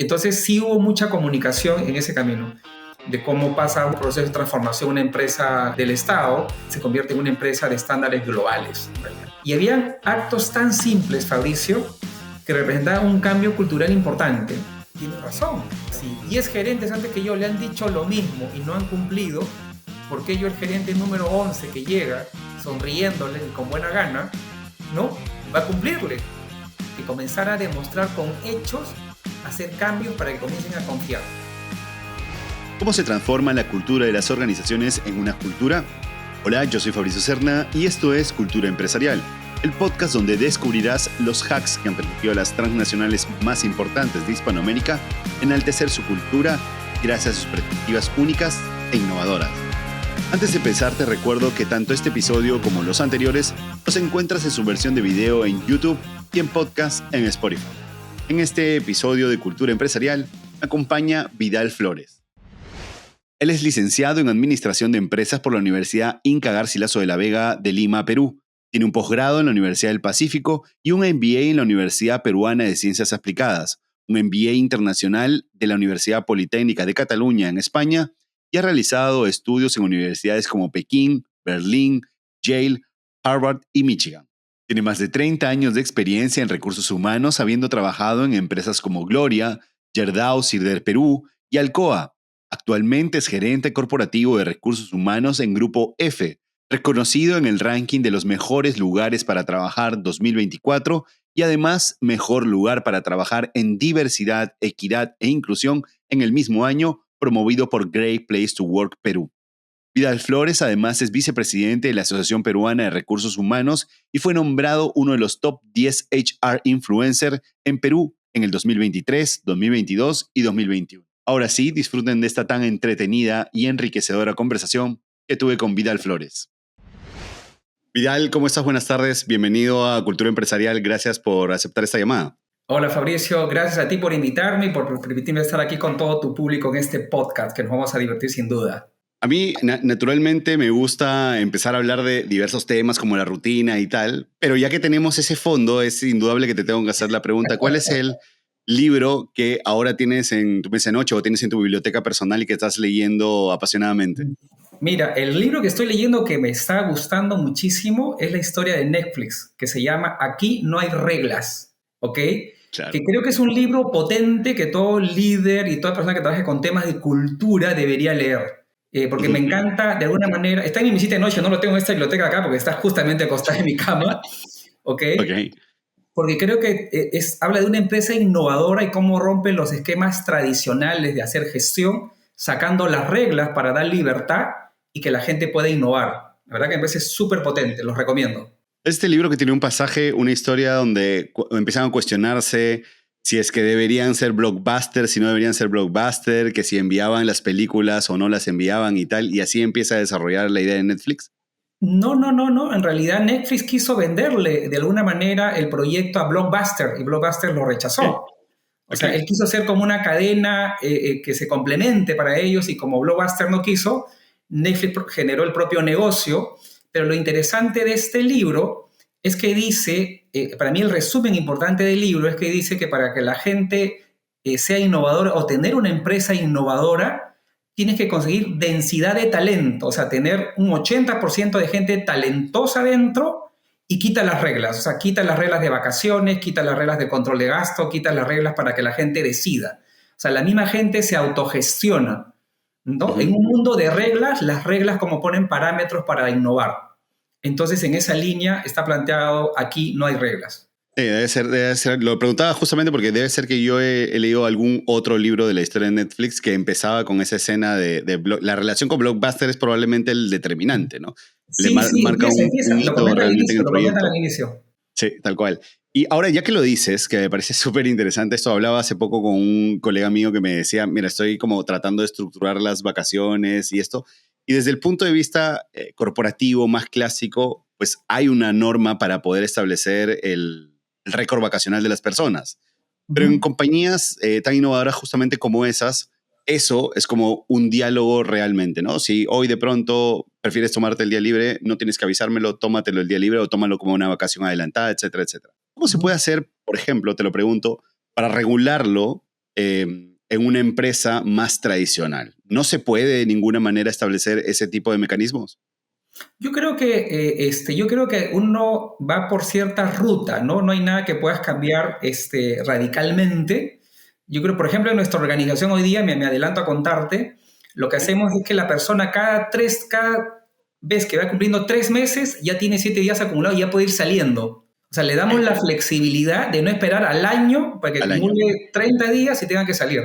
Entonces sí hubo mucha comunicación en ese camino, de cómo pasa un proceso de transformación una empresa del Estado, se convierte en una empresa de estándares globales. Y habían actos tan simples, Fabricio, que representaban un cambio cultural importante. Tienes razón, si 10 gerentes antes que yo le han dicho lo mismo y no han cumplido, ¿por qué yo, el gerente número 11 que llega sonriéndole y con buena gana, no va a cumplirle? Que comenzar a demostrar con hechos, hacer cambios para que comiencen a confiar. ¿Cómo se transforma la cultura de las organizaciones en una cultura? Hola, yo soy Fabricio Serna y esto es Cultura Empresarial, el podcast donde descubrirás los hacks que han permitido a las transnacionales más importantes de Hispanoamérica enaltecer su cultura gracias a sus perspectivas únicas e innovadoras. Antes de empezar, te recuerdo que tanto este episodio como los anteriores los encuentras en su versión de video en YouTube y en podcast en Spotify. En este episodio de Cultura Empresarial me acompaña Vidal Flores. Él es licenciado en Administración de Empresas por la Universidad Inca Garcilaso de la Vega de Lima, Perú. Tiene un posgrado en la Universidad del Pacífico y un MBA en la Universidad Peruana de Ciencias Aplicadas, un MBA internacional de la Universidad Politécnica de Cataluña en España y ha realizado estudios en universidades como Pekín, Berlín, Yale, Harvard y Michigan. Tiene más de 30 años de experiencia en recursos humanos, habiendo trabajado en empresas como Gloria, Gerdau, Sirder Perú y Alcoa. Actualmente es gerente corporativo de recursos humanos en Grupo F, reconocido en el ranking de los mejores lugares para trabajar 2024 y además mejor lugar para trabajar en diversidad, equidad e inclusión en el mismo año, promovido por Great Place to Work Perú. Vidal Flores además es vicepresidente de la Asociación Peruana de Recursos Humanos y fue nombrado uno de los top 10 HR Influencer en Perú en el 2023, 2022 y 2021. Ahora sí, disfruten de esta tan entretenida y enriquecedora conversación que tuve con Vidal Flores. Vidal, ¿cómo estás? Buenas tardes. Bienvenido a Cultura Empresarial. Gracias por aceptar esta llamada. Hola Fabricio, gracias a ti por invitarme y por permitirme estar aquí con todo tu público en este podcast, que nos vamos a divertir sin duda. A mí, naturalmente, me gusta empezar a hablar de diversos temas como la rutina y tal, pero ya que tenemos ese fondo, es indudable que te tengo que hacer la pregunta, ¿cuál es el libro que ahora tienes en tu mesa de noche o tienes en tu biblioteca personal y que estás leyendo apasionadamente? Mira, el libro que estoy leyendo que me está gustando muchísimo es la historia de Netflix, que se llama Aquí no hay reglas, ¿ok? Claro. Que creo que es un libro potente que todo líder y toda persona que trabaje con temas de cultura debería leer. Porque me encanta, de alguna manera, está en mi mesita de noche, no lo tengo en esta biblioteca acá porque está justamente acostada en mi cama, ¿ok? Porque creo que habla de una empresa innovadora y cómo rompe los esquemas tradicionales de hacer gestión, sacando las reglas para dar libertad y que la gente pueda innovar. La verdad que me parece súper potente, los recomiendo. Este libro que tiene un pasaje, una historia donde empiezan a cuestionarse si es que deberían ser blockbusters, si no deberían ser blockbusters, que si enviaban las películas o no las enviaban y tal, y así empieza a desarrollar la idea de Netflix. No. En realidad Netflix quiso venderle de alguna manera el proyecto a Blockbuster y Blockbuster lo rechazó. O sea, él quiso ser como una cadena que se complemente para ellos y como Blockbuster no quiso, Netflix generó el propio negocio. Pero lo interesante de este libro es que dice, para mí el resumen importante del libro es que dice que para que la gente sea innovadora o tener una empresa innovadora, tienes que conseguir densidad de talento, o sea, tener un 80% de gente talentosa dentro y quita las reglas, o sea, quita las reglas de vacaciones, quita las reglas de control de gasto, quita las reglas para que la gente decida. O sea, la misma gente se autogestiona, ¿no? En un mundo de reglas, las reglas como ponen parámetros para innovar. Entonces, en esa línea está planteado, aquí no hay reglas. Debe ser. Lo preguntaba justamente porque debe ser que yo he leído algún otro libro de la historia de Netflix que empezaba con esa escena la relación con Blockbuster es probablemente el determinante, ¿no? Sí, Marca empieza. un Lo hito realmente en el proyecto. comentan al inicio. Sí, tal cual. Y ahora, ya que lo dices, que me parece súper interesante, esto hablaba hace poco con un colega mío que me decía, mira, estoy como tratando de estructurar las vacaciones y esto, y desde el punto de vista corporativo más clásico, pues hay una norma para poder establecer el récord vacacional de las personas. Pero en compañías tan innovadoras justamente como esas, eso es como un diálogo realmente, ¿no? Si hoy de pronto prefieres tomarte el día libre, no tienes que avisármelo, tómatelo el día libre o tómalo como una vacación adelantada, etcétera, etcétera. ¿Cómo se puede hacer, por ejemplo, te lo pregunto, para regularlo en una empresa más tradicional? ¿No se puede de ninguna manera establecer ese tipo de mecanismos? Yo creo que uno va por cierta ruta, ¿no? No hay nada que puedas cambiar radicalmente. Yo creo, por ejemplo, en nuestra organización hoy día, me adelanto a contarte, lo que hacemos es que la persona cada vez que va cumpliendo 3 meses, ya tiene 7 días acumulados y ya puede ir saliendo. O sea, le damos la flexibilidad de no esperar al año para que acumule 30 días y tenga que salir.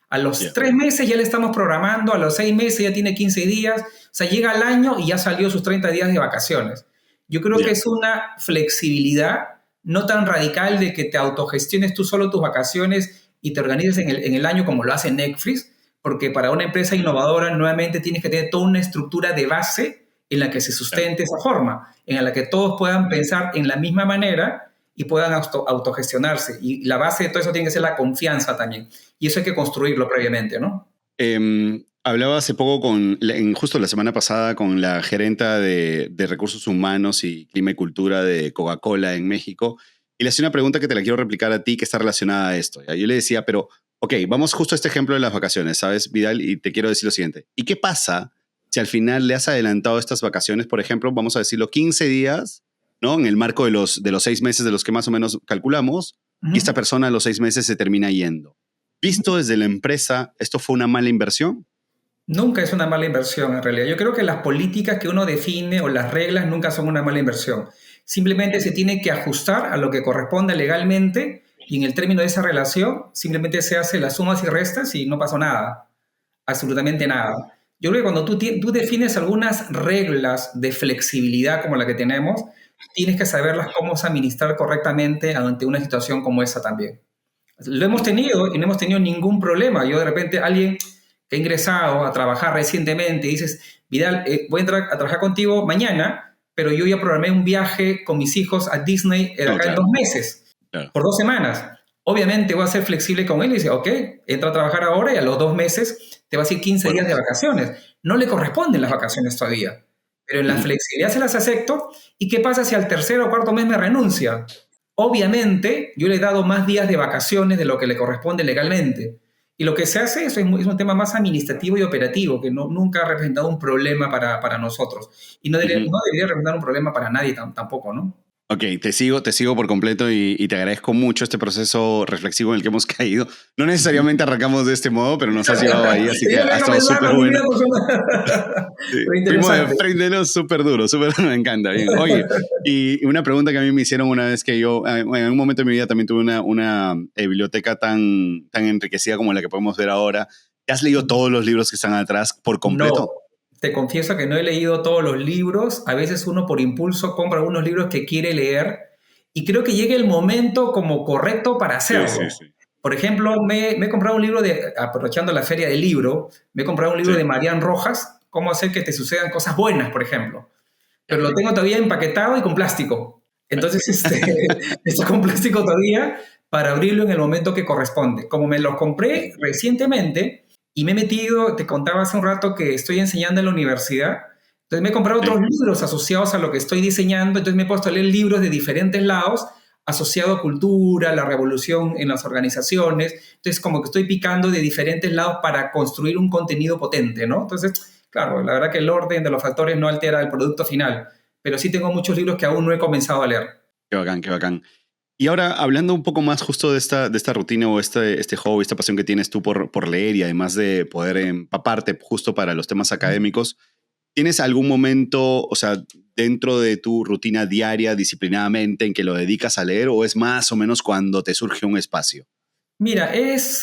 A los 3 meses ya le estamos programando, a los 6 meses ya tiene 15 días, o sea, llega al año y ya salió sus 30 días de vacaciones. Yo creo que es una flexibilidad no tan radical de que te autogestiones tú solo tus vacaciones y te organices en el año como lo hace Netflix, porque para una empresa innovadora nuevamente tienes que tener toda una estructura de base en la que se sustente esa forma, en la que todos puedan pensar en la misma manera y puedan autogestionarse. Y la base de todo eso tiene que ser la confianza también. Y eso hay que construirlo previamente, ¿no? Hablaba hace poco justo la semana pasada con la gerenta de Recursos Humanos y Clima y Cultura de Coca-Cola en México y le hacía una pregunta que te la quiero replicar a ti que está relacionada a esto. ¿Ya? Yo le decía, pero, ok, vamos justo a este ejemplo de las vacaciones, ¿sabes, Vidal? Y te quiero decir lo siguiente. ¿Y qué pasa si al final le has adelantado estas vacaciones, por ejemplo, vamos a decirlo, 15 días, ¿no? En el marco de los 6 meses de los que más o menos calculamos, y esta persona a los 6 meses se termina yendo? Visto desde la empresa, ¿esto fue una mala inversión? Nunca es una mala inversión, en realidad. Yo creo que las políticas que uno define o las reglas nunca son una mala inversión. Simplemente se tiene que ajustar a lo que corresponde legalmente y en el término de esa relación simplemente se hace las sumas y restas y no pasó nada, absolutamente nada. Yo creo que cuando tú defines algunas reglas de flexibilidad como la que tenemos, tienes que saberlas cómo administrar correctamente ante una situación como esa también. Lo hemos tenido y no hemos tenido ningún problema. Yo de repente, alguien que ha ingresado a trabajar recientemente y dices, Vidal, voy a entrar a trabajar contigo mañana, pero yo ya programé un viaje con mis hijos a Disney acá en 2 meses, por 2 semanas. Obviamente voy a ser flexible con él y dice, ok, entra a trabajar ahora y a los 2 meses te vas a ir 15 días de vacaciones. No le corresponden las vacaciones todavía, pero en la flexibilidad se las acepto. ¿Y qué pasa si al 3.º o 4.º mes me renuncia? Obviamente, yo le he dado más días de vacaciones de lo que le corresponde legalmente. Y lo que se hace es un tema más administrativo y operativo, que nunca ha representado un problema para nosotros. Y no debería representar un problema para nadie tampoco, ¿no? Ok, te sigo por completo y te agradezco mucho este proceso reflexivo en el que hemos caído. No necesariamente arrancamos de este modo, pero nos has llevado ahí, así que ha estado súper bueno. Fuimos de frente, súper duro, me encanta. Bien. Oye, y una pregunta que a mí me hicieron una vez que yo, en un momento de mi vida también tuve una biblioteca tan enriquecida como la que podemos ver ahora. ¿Te has leído todos los libros que están atrás por completo? No. Te confieso que no he leído todos los libros. A veces uno por impulso compra algunos libros que quiere leer y creo que llega el momento como correcto para hacerlo. Sí. Por ejemplo, me he comprado un libro aprovechando la feria del libro, me he comprado un libro de Marian Rojas, Cómo hacer que te sucedan cosas buenas, por ejemplo. Pero lo tengo todavía empaquetado y con plástico. Entonces, está con plástico todavía para abrirlo en el momento que corresponde. Como me los compré recientemente, y me he metido, te contaba hace un rato que estoy enseñando en la universidad, entonces me he comprado otros libros asociados a lo que estoy diseñando, entonces me he puesto a leer libros de diferentes lados, asociado a cultura, la revolución en las organizaciones, entonces como que estoy picando de diferentes lados para construir un contenido potente, ¿no? Entonces, claro, la verdad que el orden de los factores no altera el producto final, pero sí tengo muchos libros que aún no he comenzado a leer. Qué bacán, qué bacán. Y ahora, hablando un poco más justo de esta rutina o este hobby, esta pasión que tienes tú por leer y además de poder empaparte justo para los temas académicos, ¿tienes algún momento, o sea, dentro de tu rutina diaria, disciplinadamente, en que lo dedicas a leer o es más o menos cuando te surge un espacio? Mira,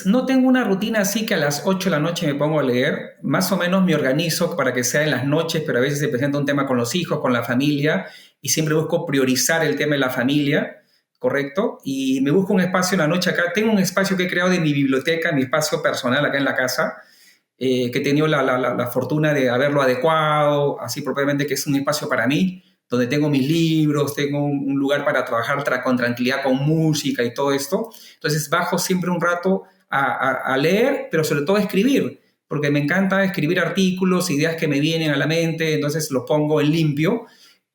no tengo una rutina así que a las 8 de la noche me pongo a leer. Más o menos me organizo para que sea en las noches, pero a veces se presenta un tema con los hijos, con la familia, y siempre busco priorizar el tema de la familia. ¿Correcto? Y me busco un espacio en la noche acá. Tengo un espacio que he creado de mi biblioteca, mi espacio personal acá en la casa, que he tenido la fortuna de haberlo adecuado, así propiamente que es un espacio para mí, donde tengo mis libros, tengo un lugar para trabajar con tranquilidad, con música y todo esto. Entonces bajo siempre un rato a leer, pero sobre todo a escribir, porque me encanta escribir artículos, ideas que me vienen a la mente, entonces los pongo en limpio.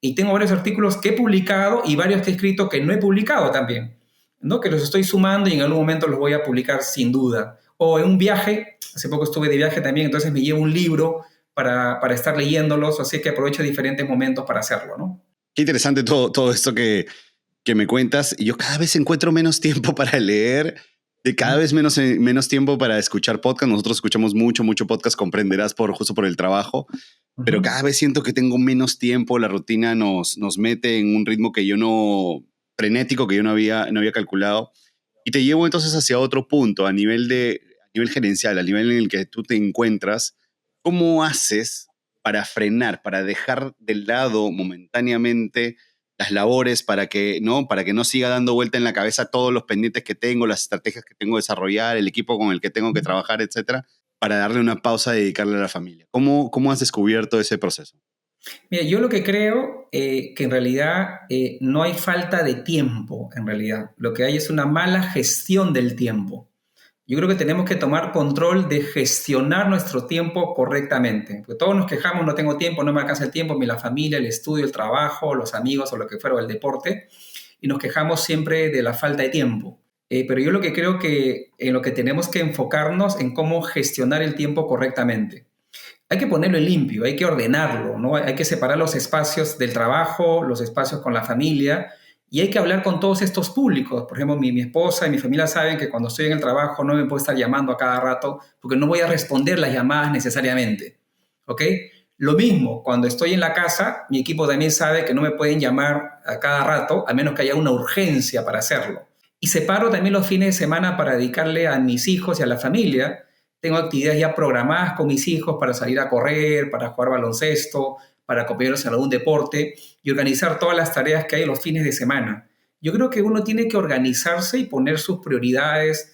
Y tengo varios artículos que he publicado y varios que he escrito que no he publicado también, ¿no? Que los estoy sumando y en algún momento los voy a publicar sin duda. O en un viaje, hace poco estuve de viaje también, entonces me llevo un libro para estar leyéndolos, así que aprovecho diferentes momentos para hacerlo, ¿no? Qué interesante todo esto que me cuentas. Y yo cada vez encuentro menos tiempo para leer, de cada vez menos tiempo para escuchar podcast. Nosotros escuchamos mucho podcast, comprenderás, justo por el trabajo. Pero cada vez siento que tengo menos tiempo. La rutina nos mete en un ritmo que yo no, frenético, que yo no había calculado. Y te llevo entonces hacia otro punto, a nivel gerencial, a nivel en el que tú te encuentras. ¿Cómo haces para frenar, para dejar de lado momentáneamente las labores, para que no siga dando vuelta en la cabeza todos los pendientes que tengo, las estrategias que tengo que desarrollar, el equipo con el que tengo que trabajar, etcétera, para darle una pausa y dedicarle a la familia? ¿Cómo has descubierto ese proceso? Mira, yo lo que creo que en realidad no hay falta de tiempo, en realidad. Lo que hay es una mala gestión del tiempo. Yo creo que tenemos que tomar control de gestionar nuestro tiempo correctamente. Porque todos nos quejamos, no tengo tiempo, no me alcanza el tiempo, ni la familia, el estudio, el trabajo, los amigos o lo que fuera, o el deporte, y nos quejamos siempre de la falta de tiempo. Pero yo lo que creo que en lo que tenemos que enfocarnos en cómo gestionar el tiempo correctamente. Hay que ponerlo en limpio, hay que ordenarlo, ¿no? Hay que separar los espacios del trabajo, los espacios con la familia, y hay que hablar con todos estos públicos. Por ejemplo, mi esposa y mi familia saben que cuando estoy en el trabajo no me puedo estar llamando a cada rato porque no voy a responder las llamadas necesariamente. ¿Ok? Lo mismo, cuando estoy en la casa, mi equipo también sabe que no me pueden llamar a cada rato, a menos que haya una urgencia para hacerlo. Y separo también los fines de semana para dedicarle a mis hijos y a la familia. Tengo actividades ya programadas con mis hijos para salir a correr, para jugar baloncesto, para acompañarlos en algún deporte y organizar todas las tareas que hay los fines de semana. Yo creo que uno tiene que organizarse y poner sus prioridades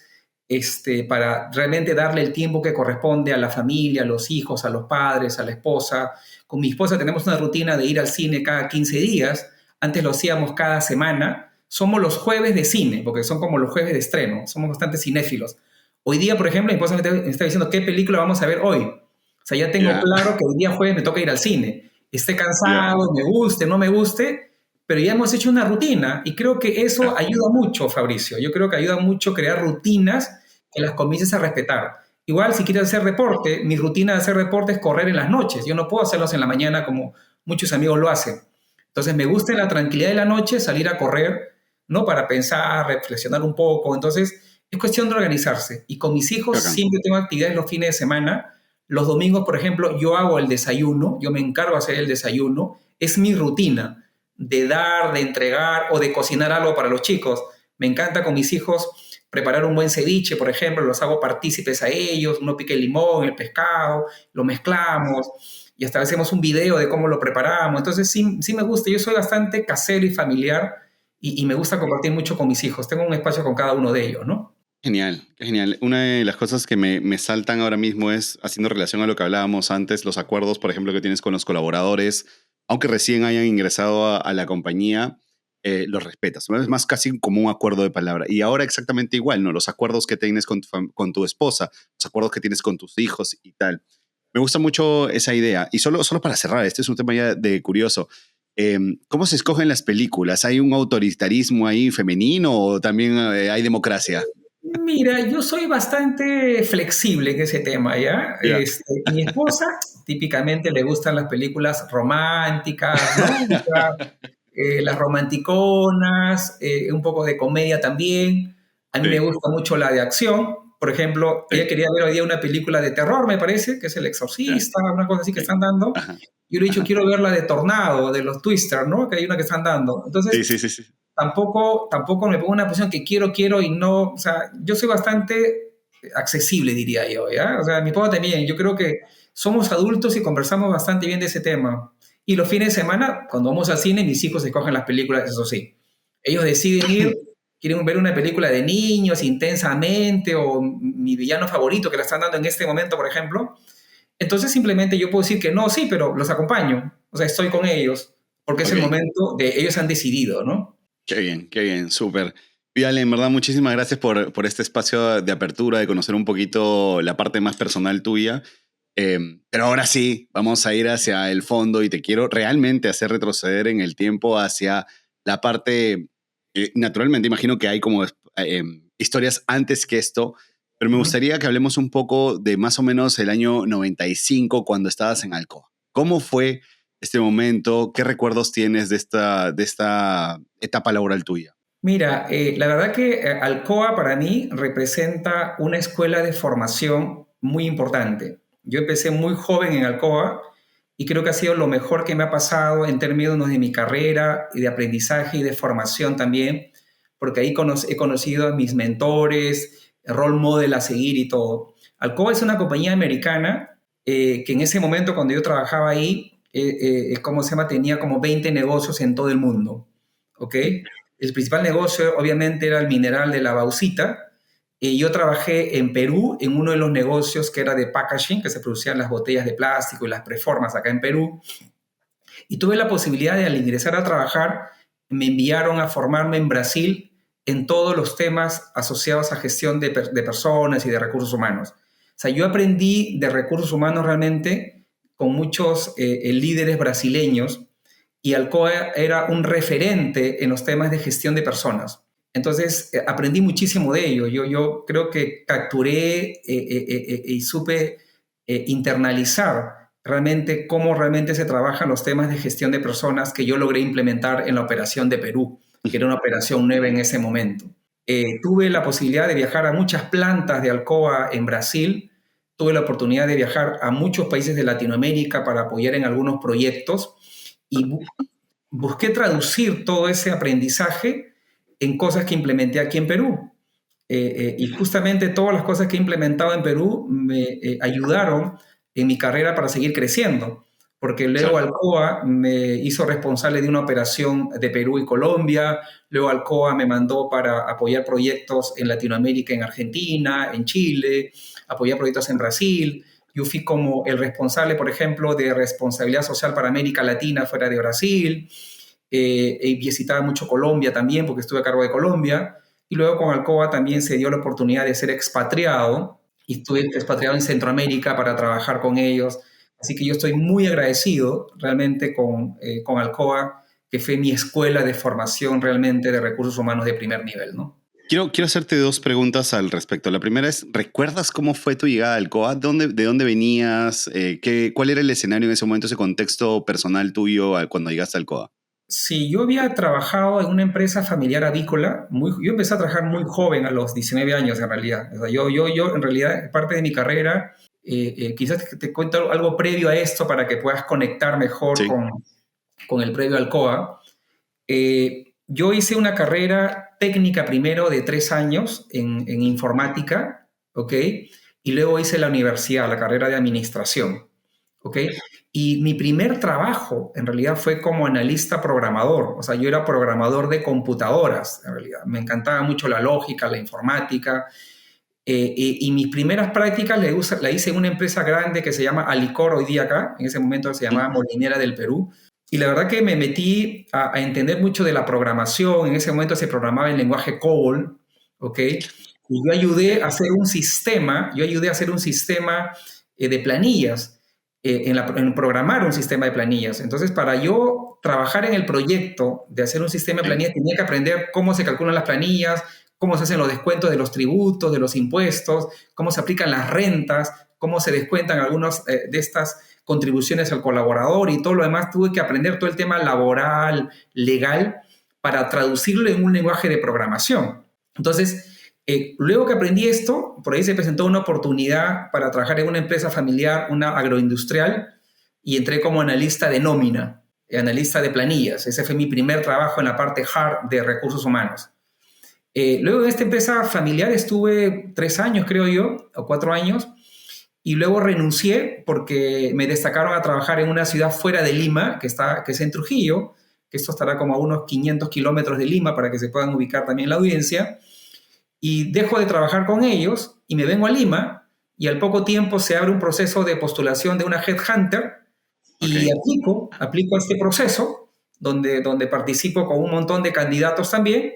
para realmente darle el tiempo que corresponde a la familia, a los hijos, a los padres, a la esposa. Con mi esposa tenemos una rutina de ir al cine cada 15 días. Antes lo hacíamos cada semana. Somos los jueves de cine, porque son como los jueves de estreno. Somos bastante cinéfilos. Hoy día, por ejemplo, mi esposa me está diciendo qué película vamos a ver hoy. O sea, ya tengo claro que el día jueves me toca ir al cine. Esté cansado, me guste, no me guste, pero ya hemos hecho una rutina y creo que eso ayuda mucho, Fabricio. Yo creo que ayuda mucho crear rutinas que las comiences a respetar. Igual, si quieres hacer deporte, mi rutina de hacer deporte es correr en las noches. Yo no puedo hacerlos en la mañana como muchos amigos lo hacen. Entonces, me gusta en la tranquilidad de la noche salir a correr, ¿no? Para pensar, reflexionar un poco. Entonces, es cuestión de organizarse. Y con mis hijos siempre tengo actividades los fines de semana. Los domingos, por ejemplo, yo hago el desayuno, yo me encargo de hacer el desayuno. Es mi rutina de dar, de entregar o de cocinar algo para los chicos. Me encanta con mis hijos preparar un buen ceviche, por ejemplo, los hago partícipes a ellos, uno pica el limón, el pescado, lo mezclamos y hasta hacemos un video de cómo lo preparamos. Entonces sí me gusta, yo soy bastante casero y familiar y me gusta compartir mucho con mis hijos. Tengo un espacio con cada uno de ellos, ¿no? Genial, qué genial. Una de las cosas que me saltan ahora mismo es, haciendo relación a lo que hablábamos antes, los acuerdos, por ejemplo, que tienes con los colaboradores, aunque recién hayan ingresado a la compañía, los respetas. Es más casi como un acuerdo de palabra. Y ahora exactamente igual, ¿no? Los acuerdos que tienes con tu esposa, los acuerdos que tienes con tus hijos y tal. Me gusta mucho esa idea. Y solo para cerrar, este es un tema ya de curioso. ¿Cómo se escogen las películas? ¿Hay un autoritarismo ahí femenino o también hay democracia? Mira, yo soy bastante flexible en ese tema, ¿ya? Mi esposa típicamente le gustan las películas románticas, ¿no? Las romanticonas, un poco de comedia también. A mí me gusta mucho la de acción. Por ejemplo, ella quería ver hoy día una película de terror, me parece, que es El Exorcista, una cosa así que están dando. Yo le he dicho, quiero ver la de Tornado, de los Twister, ¿no? Que hay una que están dando. Entonces, sí. Tampoco me pongo en una posición que quiero y no. O sea, yo soy bastante accesible, diría yo, ¿ya? O sea, mi esposa también. Yo creo que somos adultos y conversamos bastante bien de ese tema. Y los fines de semana, cuando vamos al cine, mis hijos escogen las películas, eso sí. Ellos deciden ir, quieren ver una película de niños intensamente o mi villano favorito que la están dando en este momento, por ejemplo. Entonces simplemente yo puedo decir que no, sí, pero los acompaño. O sea, estoy con ellos porque es el momento de ellos han decidido, ¿no? Qué bien, súper. Vidal, en verdad, muchísimas gracias por este espacio de apertura, de conocer un poquito la parte más personal tuya. Pero ahora sí, vamos a ir hacia el fondo y te quiero realmente hacer retroceder en el tiempo hacia la parte, naturalmente imagino que hay como historias antes que esto, Pero me gustaría que hablemos un poco de más o menos el año 95 cuando estabas en Alcoa. ¿Cómo fue este momento? ¿Qué recuerdos tienes de esta etapa laboral tuya? Mira, la verdad que Alcoa para mí representa una escuela de formación muy importante. Yo empecé muy joven en Alcoa y creo que ha sido lo mejor que me ha pasado en términos de mi carrera y de aprendizaje y de formación también, porque ahí he conocido a mis mentores, role model a seguir y todo. Alcoa es una compañía americana que en ese momento cuando yo trabajaba ahí, ¿cómo se llama? Tenía como 20 negocios en todo el mundo, ¿ok? El principal negocio, obviamente, era el mineral de la bauxita. Y yo trabajé en Perú en uno de los negocios que era de packaging, que se producían las botellas de plástico y las preformas acá en Perú. Y tuve la posibilidad de, al ingresar a trabajar, me enviaron a formarme en Brasil en todos los temas asociados a gestión de personas y de recursos humanos. O sea, yo aprendí de recursos humanos realmente con muchos líderes brasileños y Alcoa era un referente en los temas de gestión de personas. Entonces, aprendí muchísimo de ello. Yo creo que capturé y supe internalizar realmente cómo realmente se trabajan los temas de gestión de personas que yo logré implementar en la operación de Perú, que era una operación nueva en ese momento. Tuve la posibilidad de viajar a muchas plantas de Alcoa en Brasil, tuve la oportunidad de viajar a muchos países de Latinoamérica para apoyar en algunos proyectos y busqué traducir todo ese aprendizaje en cosas que implementé aquí en Perú. Y justamente todas las cosas que he implementado en Perú me ayudaron en mi carrera para seguir creciendo, porque luego Alcoa me hizo responsable de una operación de Perú y Colombia, luego Alcoa me mandó para apoyar proyectos en Latinoamérica, en Argentina, en Chile, apoyar proyectos en Brasil. Yo fui como el responsable, por ejemplo, de responsabilidad social para América Latina fuera de Brasil. He visitado mucho Colombia también, porque estuve a cargo de Colombia. Y luego con Alcoa también se dio la oportunidad de ser expatriado. Y estuve expatriado en Centroamérica para trabajar con ellos. Así que yo estoy muy agradecido realmente con Alcoa, que fue mi escuela de formación realmente de recursos humanos de primer nivel, ¿no? Quiero hacerte dos preguntas al respecto. La primera es, ¿recuerdas cómo fue tu llegada al Alcoa? ¿De dónde venías? ¿Cuál era el escenario en ese momento, ese contexto personal tuyo cuando llegaste al Alcoa? Sí, yo había trabajado en una empresa familiar avícola. Yo empecé a trabajar muy joven, a los 19 años en realidad. O sea, yo en realidad, parte de mi carrera, quizás te cuento algo previo a esto para que puedas conectar mejor Sí. con el previo Alcoa. Yo hice una carrera técnica primero de 3 años en informática, ¿ok? Y luego hice la universidad, la carrera de administración, ¿ok? Y mi primer trabajo en realidad fue como analista programador, o sea, yo era programador de computadoras, en realidad. Me encantaba mucho la lógica, la informática, y mis primeras prácticas la hice en una empresa grande que se llama Alicor hoy día acá, en ese momento se llamaba Molinera del Perú, y la verdad que me metí a entender mucho de la programación. En ese momento se programaba en lenguaje COBOL, ¿ok? Y yo ayudé a hacer un sistema, de planillas, en programar un sistema de planillas. Entonces, para yo trabajar en el proyecto de hacer un sistema de planillas, tenía que aprender cómo se calculan las planillas, cómo se hacen los descuentos de los tributos, de los impuestos, cómo se aplican las rentas, cómo se descuentan algunas de estas contribuciones al colaborador y todo lo demás. Tuve que aprender todo el tema laboral, legal, para traducirlo en un lenguaje de programación. Entonces, luego que aprendí esto, por ahí se presentó una oportunidad para trabajar en una empresa familiar, una agroindustrial, y entré como analista de nómina, analista de planillas. Ese fue mi primer trabajo en la parte hard de recursos humanos. Luego en esta empresa familiar estuve 3 años, creo yo, o 4 años, y luego renuncié porque me destacaron a trabajar en una ciudad fuera de Lima, que es en Trujillo, que esto estará como a unos 500 kilómetros de Lima para que se puedan ubicar también la audiencia, y dejo de trabajar con ellos y me vengo a Lima, y al poco tiempo se abre un proceso de postulación de una headhunter, y aplico a este proceso, donde participo con un montón de candidatos también,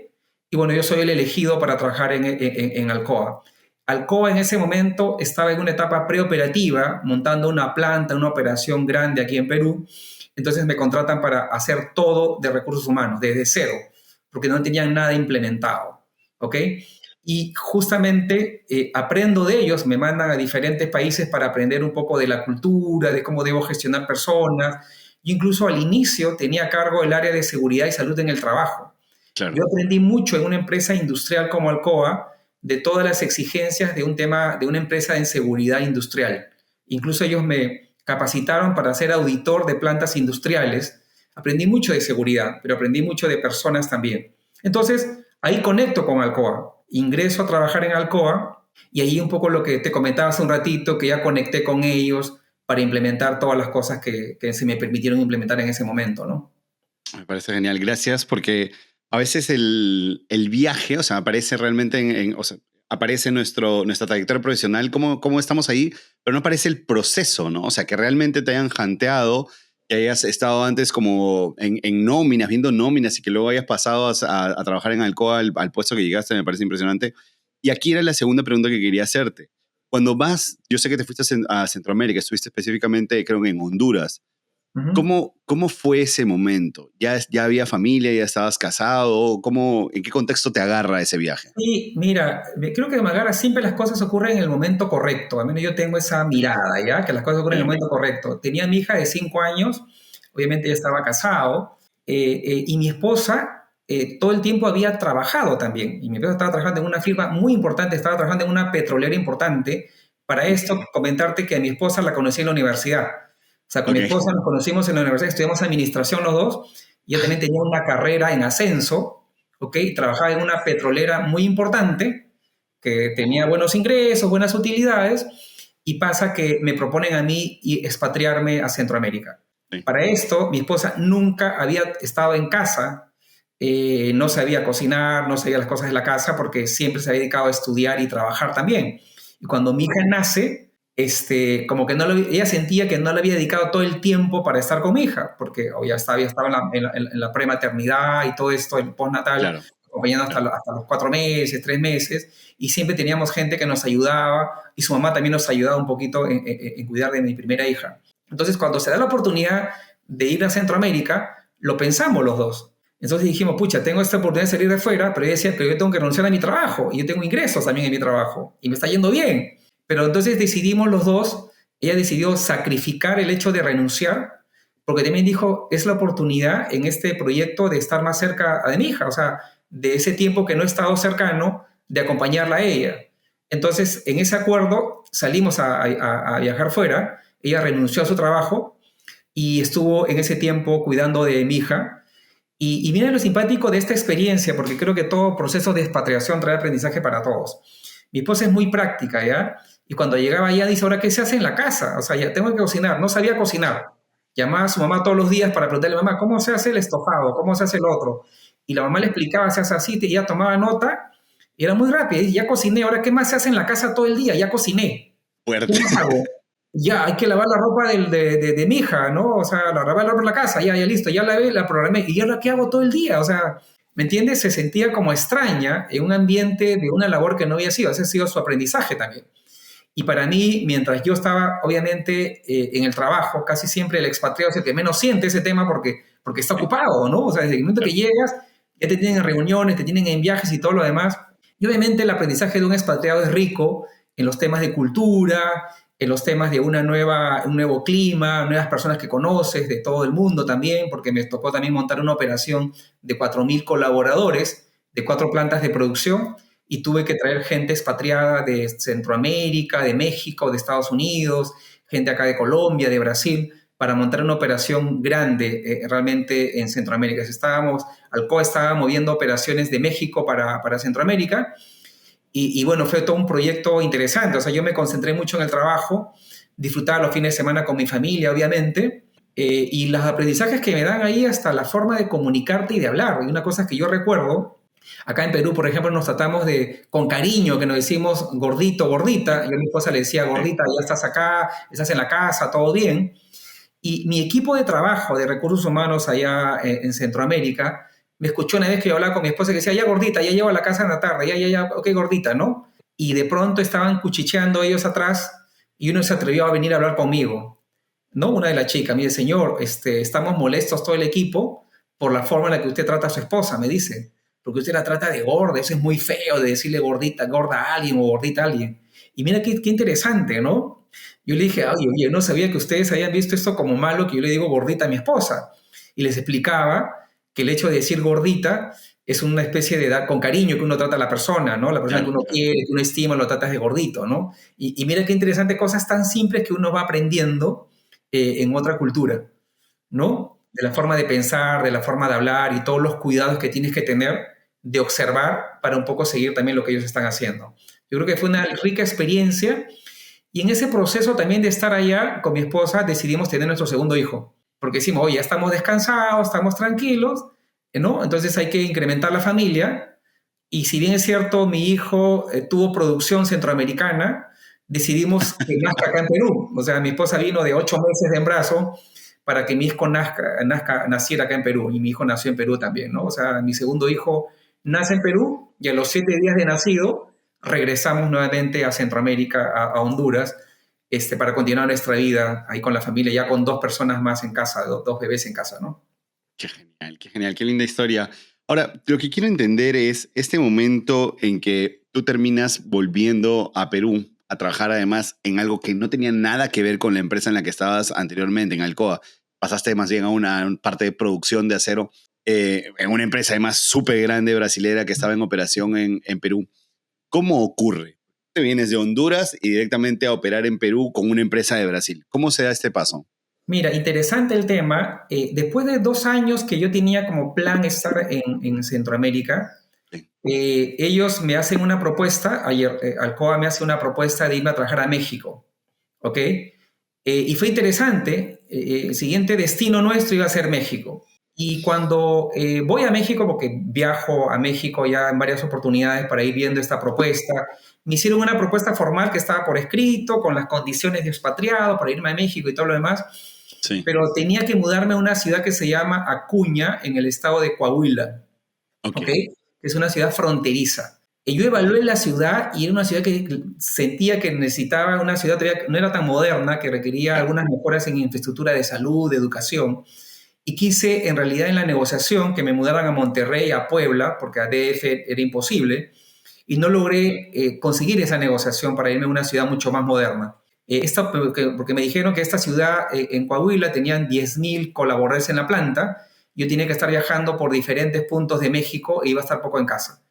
y bueno, yo soy el elegido para trabajar en Alcoa. Alcoa en ese momento estaba en una etapa preoperativa, montando una planta, una operación grande aquí en Perú. Entonces me contratan para hacer todo de recursos humanos, desde cero, porque no tenían nada implementado, ¿ok? y justamente aprendo de ellos, me mandan a diferentes países para aprender un poco de la cultura, de cómo debo gestionar personas. Yo incluso al inicio tenía a cargo el área de seguridad y salud en el trabajo. Claro. Yo aprendí mucho en una empresa industrial como Alcoa de todas las exigencias de un tema de una empresa en seguridad industrial. Incluso ellos me capacitaron para ser auditor de plantas industriales. Aprendí mucho de seguridad, pero aprendí mucho de personas también. Entonces, ahí conecto con Alcoa. Ingreso a trabajar en Alcoa y ahí un poco lo que te comentaba hace un ratito, que ya conecté con ellos para implementar todas las cosas que se me permitieron implementar en ese momento, ¿no? Me parece genial, gracias, porque a veces el viaje, o sea, aparece realmente o sea, aparece nuestra trayectoria profesional, cómo estamos ahí, pero no aparece el proceso, ¿no? O sea, que realmente te hayan janteado, que hayas estado antes como en nóminas, viendo nóminas y que luego hayas pasado a trabajar en Alcoa al puesto que llegaste, me parece impresionante. Y aquí era la segunda pregunta que quería hacerte. Cuando vas, yo sé que te fuiste a Centroamérica, estuviste específicamente, creo que en Honduras. Uh-huh. ¿Cómo fue ese momento? ¿Ya había familia? ¿Ya estabas casado? ¿En qué contexto te agarra ese viaje? Sí, mira, creo que de Magara siempre las cosas ocurren en el momento correcto. Al menos yo tengo esa mirada, ¿ya? Que las cosas ocurren en el Bien. momento correcto. Tenía mi hija de 5 años, obviamente ya estaba casado, y mi esposa todo el tiempo había trabajado también. Y mi esposa estaba trabajando en una firma muy importante, estaba trabajando en una petrolera importante. Para esto, comentarte que a mi esposa la conocí en la universidad. O sea, con mi Ok. esposa nos conocimos en la universidad, estudiamos administración los dos. Y ella también tenía una carrera en ascenso. ¿Ok? Trabajaba en una petrolera muy importante, que tenía buenos ingresos, buenas utilidades, y pasa que me proponen a mí expatriarme a Centroamérica. Sí. Para esto, mi esposa nunca había estado en casa, no sabía cocinar, no sabía las cosas de la casa, porque siempre se había dedicado a estudiar y trabajar también. Y cuando mi hija nace, como que ella sentía que no le había dedicado todo el tiempo para estar con mi hija, porque ya estaba en la prematernidad y todo esto, el postnatal, Claro, acompañando claro. hasta los 4 meses, 3 meses, y siempre teníamos gente que nos ayudaba, y su mamá también nos ayudaba un poquito en cuidar de mi primera hija. Entonces, cuando se da la oportunidad de ir a Centroamérica, lo pensamos los dos. Entonces dijimos, pucha, tengo esta oportunidad de salir de fuera, pero ella decía que yo tengo que renunciar a mi trabajo, y yo tengo ingresos también en mi trabajo, y me está yendo bien. Pero entonces decidimos los dos, ella decidió sacrificar el hecho de renunciar, porque también dijo, es la oportunidad en este proyecto de estar más cerca de mi hija, o sea, de ese tiempo que no he estado cercano, de acompañarla a ella. Entonces, en ese acuerdo salimos a viajar fuera, ella renunció a su trabajo y estuvo en ese tiempo cuidando de mi hija. Y mira lo simpático de esta experiencia, porque creo que todo proceso de expatriación trae aprendizaje para todos. Mi esposa es muy práctica, ¿ya? Y cuando llegaba allá dice, ¿ahora qué se hace en la casa? O sea, ya tengo que cocinar. No sabía cocinar. Llamaba a su mamá todos los días para preguntarle, mamá, ¿cómo se hace el estofado? ¿Cómo se hace el otro? Y la mamá le explicaba, se hace así, y ella tomaba nota, y era muy rápido. Y ya cociné, ¿ahora qué más se hace en la casa todo el día? Ya cociné. ¿Qué Fuerte. más hago? Ya, hay que lavar la ropa de mi hija, ¿no? O sea, lavar la ropa en la casa, ya listo, ya la la programé. ¿Y yo qué hago todo el día? O sea, ¿me entiendes? Se sentía como extraña en un ambiente de una labor que no había sido. Ese ha sido su aprendizaje también. Y para mí, mientras yo estaba, obviamente, en el trabajo, casi siempre el expatriado es el que menos siente ese tema porque está ocupado, ¿no? O sea, desde el momento que llegas, ya te tienen en reuniones, te tienen en viajes y todo lo demás. Y obviamente el aprendizaje de un expatriado es rico en los temas de cultura, en los temas de un nuevo clima, nuevas personas que conoces de todo el mundo también, porque me tocó también montar una operación de 4.000 colaboradores de 4 plantas de producción y tuve que traer gente expatriada de Centroamérica, de México, de Estados Unidos, gente acá de Colombia, de Brasil, para montar una operación grande realmente en Centroamérica. Alcoa estaba moviendo operaciones de México para Centroamérica y bueno, fue todo un proyecto interesante. O sea, yo me concentré mucho en el trabajo, disfrutaba los fines de semana con mi familia, obviamente, y los aprendizajes que me dan ahí hasta la forma de comunicarte y de hablar. Y una cosa que yo recuerdo, acá en Perú, por ejemplo, nos tratamos con cariño, que nos decimos gordito, gordita. Yo a mi esposa le decía, gordita, ya estás acá, estás en la casa, todo bien. Y mi equipo de trabajo de recursos humanos allá en Centroamérica me escuchó una vez que yo hablaba con mi esposa que decía, ya gordita, ya llevo a la casa en la tarde, ya, ok gordita, ¿no? Y de pronto estaban cuchicheando ellos atrás y uno se atrevió a venir a hablar conmigo, ¿no? Una de las chicas me dice, señor, estamos molestos todo el equipo por la forma en la que usted trata a su esposa, me dice. porque usted la trata de gorda, eso es muy feo de decirle gordita, gorda a alguien o gordita a alguien. Y mira qué interesante, ¿no? Yo le dije, oye, no sabía que ustedes habían visto esto como malo, que yo le digo gordita a mi esposa. Y les explicaba que el hecho de decir gordita es una especie de dar con cariño que uno trata a la persona, ¿no? La persona que uno quiere, que uno estima, lo tratas de gordito, ¿no? Y mira qué interesante, cosas tan simples que uno va aprendiendo en otra cultura, ¿no? De la forma de pensar, de la forma de hablar y todos los cuidados que tienes que tener de observar para un poco seguir también lo que ellos están haciendo. Yo creo que fue una rica experiencia y en ese proceso también de estar allá con mi esposa decidimos tener nuestro segundo hijo, porque decimos, oye, ya estamos descansados, estamos tranquilos, ¿no? Entonces hay que incrementar la familia y si bien es cierto, mi hijo tuvo producción centroamericana, decidimos que nazca acá en Perú. O sea, mi esposa vino de 8 meses de embarazo para que mi hijo naciera acá en Perú y mi hijo nació en Perú también, ¿no? O sea, mi segundo hijo nace en Perú y a los 7 días de nacido regresamos nuevamente a Centroamérica, a Honduras, para continuar nuestra vida ahí con la familia, ya con 2 personas más en casa, 2 bebés en casa, ¿no? Qué genial, qué linda historia. Ahora, lo que quiero entender es este momento en que tú terminas volviendo a Perú a trabajar además en algo que no tenía nada que ver con la empresa en la que estabas anteriormente, en Alcoa. Pasaste más bien a una parte de producción de acero en una empresa además súper grande brasilera que estaba en operación en Perú. ¿Cómo ocurre? Te vienes de Honduras y directamente a operar en Perú con una empresa de Brasil. ¿Cómo se da este paso? Mira, interesante el tema. Después de 2 años que yo tenía como plan estar en Centroamérica, Sí. ellos me hacen una propuesta, Alcoa me hace una propuesta de irme a trabajar a México, ¿ok? Y fue interesante, el siguiente destino nuestro iba a ser México. Y cuando voy a México, porque viajo a México ya en varias oportunidades para ir viendo esta propuesta, me hicieron una propuesta formal que estaba por escrito, con las condiciones de expatriado para irme a México y todo lo demás, Sí. pero tenía que mudarme a una ciudad que se llama Acuña, en el estado de Coahuila, ¿ok? Que es una ciudad fronteriza. Y yo evalué la ciudad y era una ciudad que sentía que necesitaba una ciudad todavía, no era tan moderna, que requería algunas mejoras en infraestructura de salud, de educación. Y quise, en realidad, en la negociación, que me mudaran a Monterrey, a Puebla, porque a DF era imposible, y no logré conseguir esa negociación para irme a una ciudad mucho más moderna. Porque me dijeron que esta ciudad en Coahuila tenían 10.000 colaboradores en la planta, yo tenía que estar viajando por diferentes puntos de México e iba a estar poco en casa.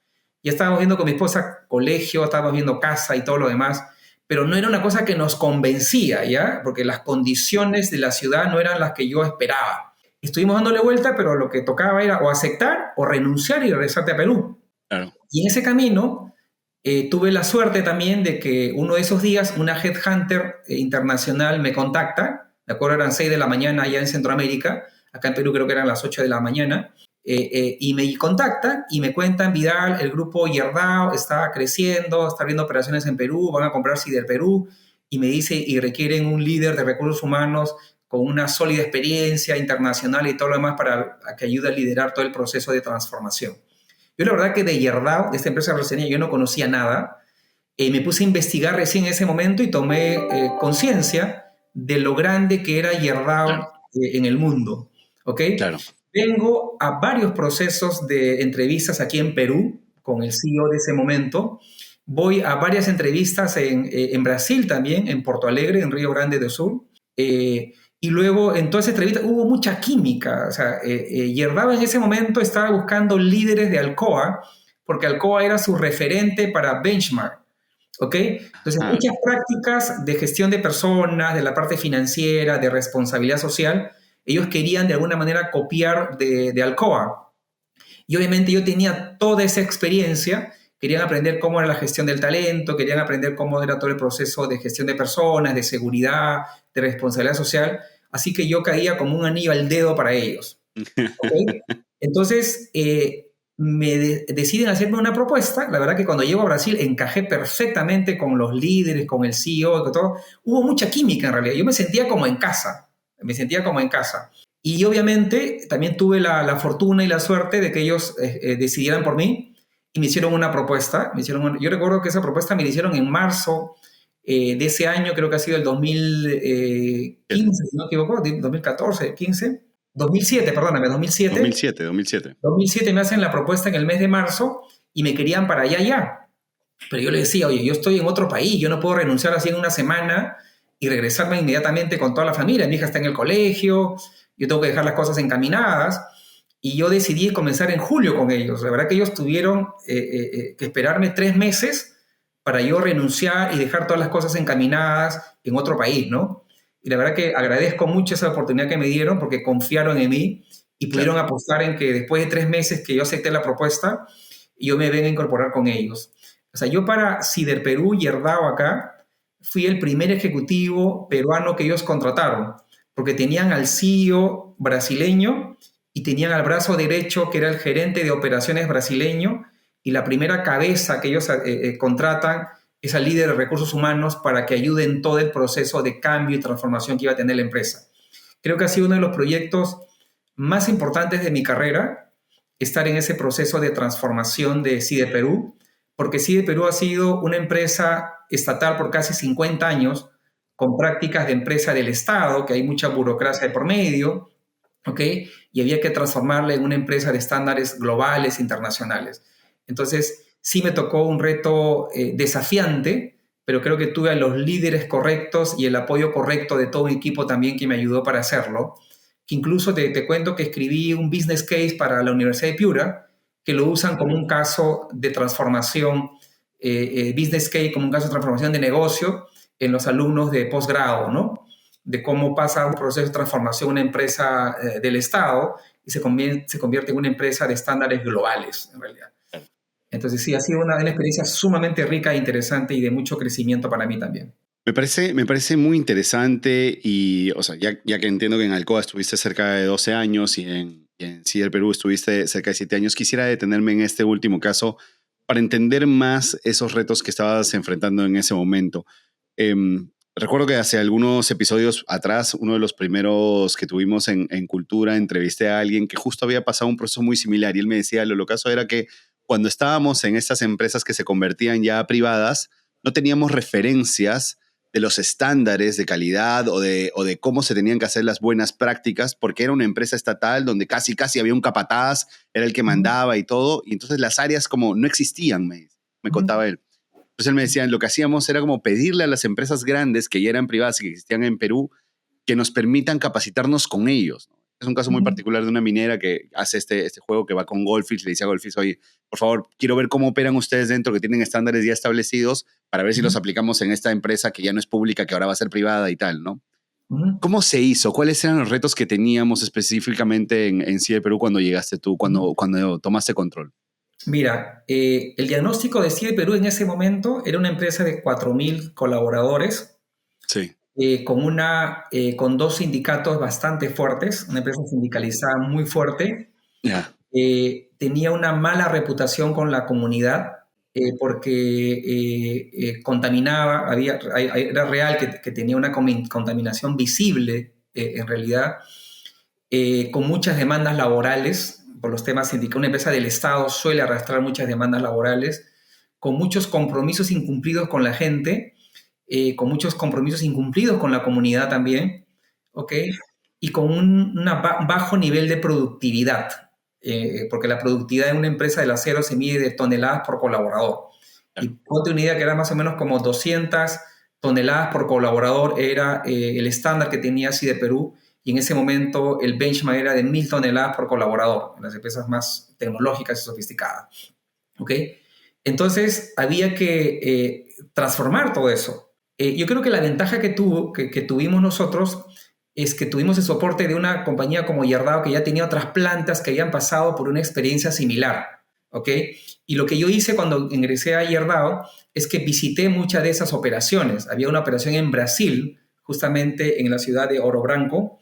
Ya estábamos viendo con mi esposa colegio, estábamos viendo casa y todo lo demás, pero no era una cosa que nos convencía, ¿ya? Porque las condiciones de la ciudad no eran las que yo esperaba. Estuvimos dándole vuelta, pero lo que tocaba era o aceptar o renunciar y regresarte a Perú. Claro. Y en ese camino tuve la suerte también de que uno de esos días una headhunter internacional me contacta, de acuerdo, eran 6 de la mañana allá en Centroamérica, acá en Perú creo que eran las 8 de la mañana, y me contactan y me cuentan, Vidal, el grupo Yerdao está creciendo, está abriendo operaciones en Perú, van a comprar Sider Perú, y me dice, y requieren un líder de recursos humanos con una sólida experiencia internacional y todo lo demás para que ayude a liderar todo el proceso de transformación. Yo la verdad que de Yerdao, de esta empresa brasileña, yo no conocía nada. Me puse a investigar recién en ese momento y tomé conciencia de lo grande que era Yerdao en el mundo. ¿Ok? Claro. Vengo a varios procesos de entrevistas aquí en Perú con el CEO de ese momento. Voy a varias entrevistas en Brasil también, en Porto Alegre, en Río Grande do Sul. Y luego en toda esa entrevista hubo mucha química. O sea, Yerdao en ese momento estaba buscando líderes de Alcoa, porque Alcoa era su referente para benchmark. ¿Ok? Entonces, muchas prácticas de gestión de personas, de la parte financiera, de responsabilidad social, ellos querían de alguna manera copiar de Alcoa. Y obviamente yo tenía toda esa experiencia, querían aprender cómo era la gestión del talento, querían aprender cómo era todo el proceso de gestión de personas, de seguridad, de responsabilidad social, así que yo caía como un anillo al dedo para ellos. ¿Okay? Entonces, deciden hacerme una propuesta. La verdad que cuando llego a Brasil encajé perfectamente con los líderes, con el CEO, con todo. Hubo mucha química en realidad. Yo me sentía como en casa. Y obviamente también tuve la fortuna y la suerte de que ellos decidieran por mí y me hicieron una propuesta. Yo recuerdo que esa propuesta me la hicieron en marzo de ese año, creo que ha sido el 2015, si no me equivoco, 2014, 15. 2007, perdóname, 2007. 2007. 2007 me hacen la propuesta en el mes de marzo y me querían para allá ya. Pero yo le decía, oye, yo estoy en otro país, yo no puedo renunciar así en una semana y regresarme inmediatamente con toda la familia. Mi hija está en el colegio, yo tengo que dejar las cosas encaminadas. Y yo decidí comenzar en julio con ellos. La verdad que ellos tuvieron que esperarme 3 meses para yo renunciar y dejar todas las cosas encaminadas en otro país, ¿no? Y la verdad que agradezco mucho esa oportunidad que me dieron porque confiaron en mí y pudieron apostar en que después de 3 meses que yo acepté la propuesta, yo me venga a incorporar con ellos. O sea, yo para Sider Perú y Herdao acá, fui el primer ejecutivo peruano que ellos contrataron, porque tenían al CEO brasileño y tenían al brazo derecho, que era el gerente de operaciones brasileño, y la primera cabeza que ellos contratan es al líder de recursos humanos para que ayude en todo el proceso de cambio y transformación que iba a tener la empresa. Creo que ha sido uno de los proyectos más importantes de mi carrera, estar en ese proceso de transformación de CIDE Perú, porque CIDE Perú ha sido una empresa estatal por casi 50 años, con prácticas de empresa del Estado, que hay mucha burocracia de por medio, ¿ok? Y había que transformarla en una empresa de estándares globales, internacionales. Entonces, sí me tocó un reto desafiante, pero creo que tuve a los líderes correctos y el apoyo correcto de todo mi equipo también que me ayudó para hacerlo. Que incluso te cuento que escribí un business case para la Universidad de Piura, que lo usan como un caso de transformación, business case como un caso de transformación de negocio en los alumnos de posgrado, ¿no? De cómo pasa un proceso de transformación una empresa del Estado y se convierte en una empresa de estándares globales, en realidad. Entonces sí, ha sido una experiencia sumamente rica e interesante y de mucho crecimiento para mí también. Me parece muy interesante y, o sea, ya que entiendo que en Alcoa estuviste cerca de 12 años y en CIDE Perú estuviste cerca de 7 años, quisiera detenerme en este último caso para entender más esos retos que estabas enfrentando en ese momento. Recuerdo que hace algunos episodios atrás, uno de los primeros que tuvimos en Cultura, entrevisté a alguien que justo había pasado un proceso muy similar y él me decía, lo caso era que cuando estábamos en estas empresas que se convertían ya privadas, no teníamos referencias de los estándares de calidad o de cómo se tenían que hacer las buenas prácticas, porque era una empresa estatal donde casi había un capataz, era el que mandaba y todo, y entonces las áreas como no existían, me contaba él. Entonces él me decía, lo que hacíamos era como pedirle a las empresas grandes que ya eran privadas y que existían en Perú, que nos permitan capacitarnos con ellos, ¿no? Es un caso muy particular de una minera que hace este juego que va con Goldfish, le dice a Goldfish, oye, por favor, quiero ver cómo operan ustedes dentro, que tienen estándares ya establecidos, para ver si los aplicamos en esta empresa que ya no es pública, que ahora va a ser privada y tal, ¿no? ¿Cómo se hizo? ¿Cuáles eran los retos que teníamos específicamente en CIDE Perú cuando llegaste tú, cuando tomaste control? Mira, el diagnóstico de CIDE Perú en ese momento era una empresa de 4.000 colaboradores. Sí. Con 2 sindicatos bastante fuertes, una empresa sindicalizada muy fuerte. Tenía una mala reputación con la comunidad porque contaminaba, era real que tenía una contaminación visible en realidad, con muchas demandas laborales por los temas sindicales. Una empresa del Estado suele arrastrar muchas demandas laborales, con muchos compromisos incumplidos con la gente, con muchos compromisos incumplidos con la comunidad también, ¿ok? Y con un bajo nivel de productividad, porque la productividad de una empresa del acero se mide de toneladas por colaborador. Y ponte una idea que era más o menos como 200 toneladas por colaborador era el estándar que tenía CIDE Perú, y en ese momento el benchmark era de 1.000 toneladas por colaborador, en las empresas más tecnológicas y sofisticadas, ¿ok? Entonces había que transformar todo eso. Yo creo que la ventaja que tuvimos nosotros es que tuvimos el soporte de una compañía como Herdao que ya tenía otras plantas que habían pasado por una experiencia similar, ¿ok? Y lo que yo hice cuando ingresé a Herdao es que visité muchas de esas operaciones. Había una operación en Brasil, justamente en la ciudad de Ouro Branco,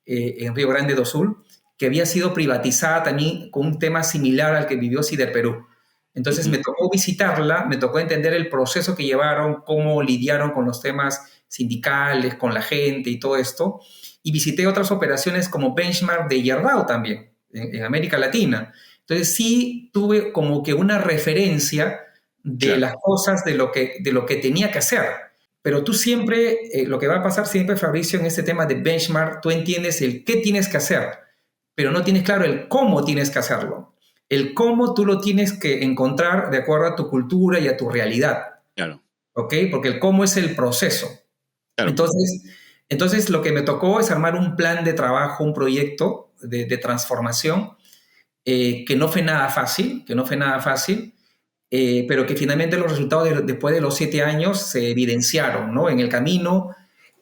en Río Grande do Sul, que había sido privatizada también con un tema similar al que vivió CIDE Perú. Entonces me tocó visitarla, me tocó entender el proceso que llevaron, cómo lidiaron con los temas sindicales, con la gente y todo esto. Y visité otras operaciones como benchmark de Herdao también, en América Latina. Entonces sí tuve como que una referencia de las cosas, de lo que tenía que hacer. Pero tú siempre, lo que va a pasar siempre, Fabricio, en este tema de benchmark, tú entiendes el qué tienes que hacer. pero no tienes claro el cómo tienes que hacerlo. El cómo tú lo tienes que encontrar de acuerdo a tu cultura y a tu realidad. Claro. ¿Ok? Porque el cómo es el proceso. Claro. Entonces, lo que me tocó es armar un plan de trabajo, un proyecto de transformación que no fue nada fácil, pero que finalmente los resultados después de los 7 años se evidenciaron, ¿no? En el camino,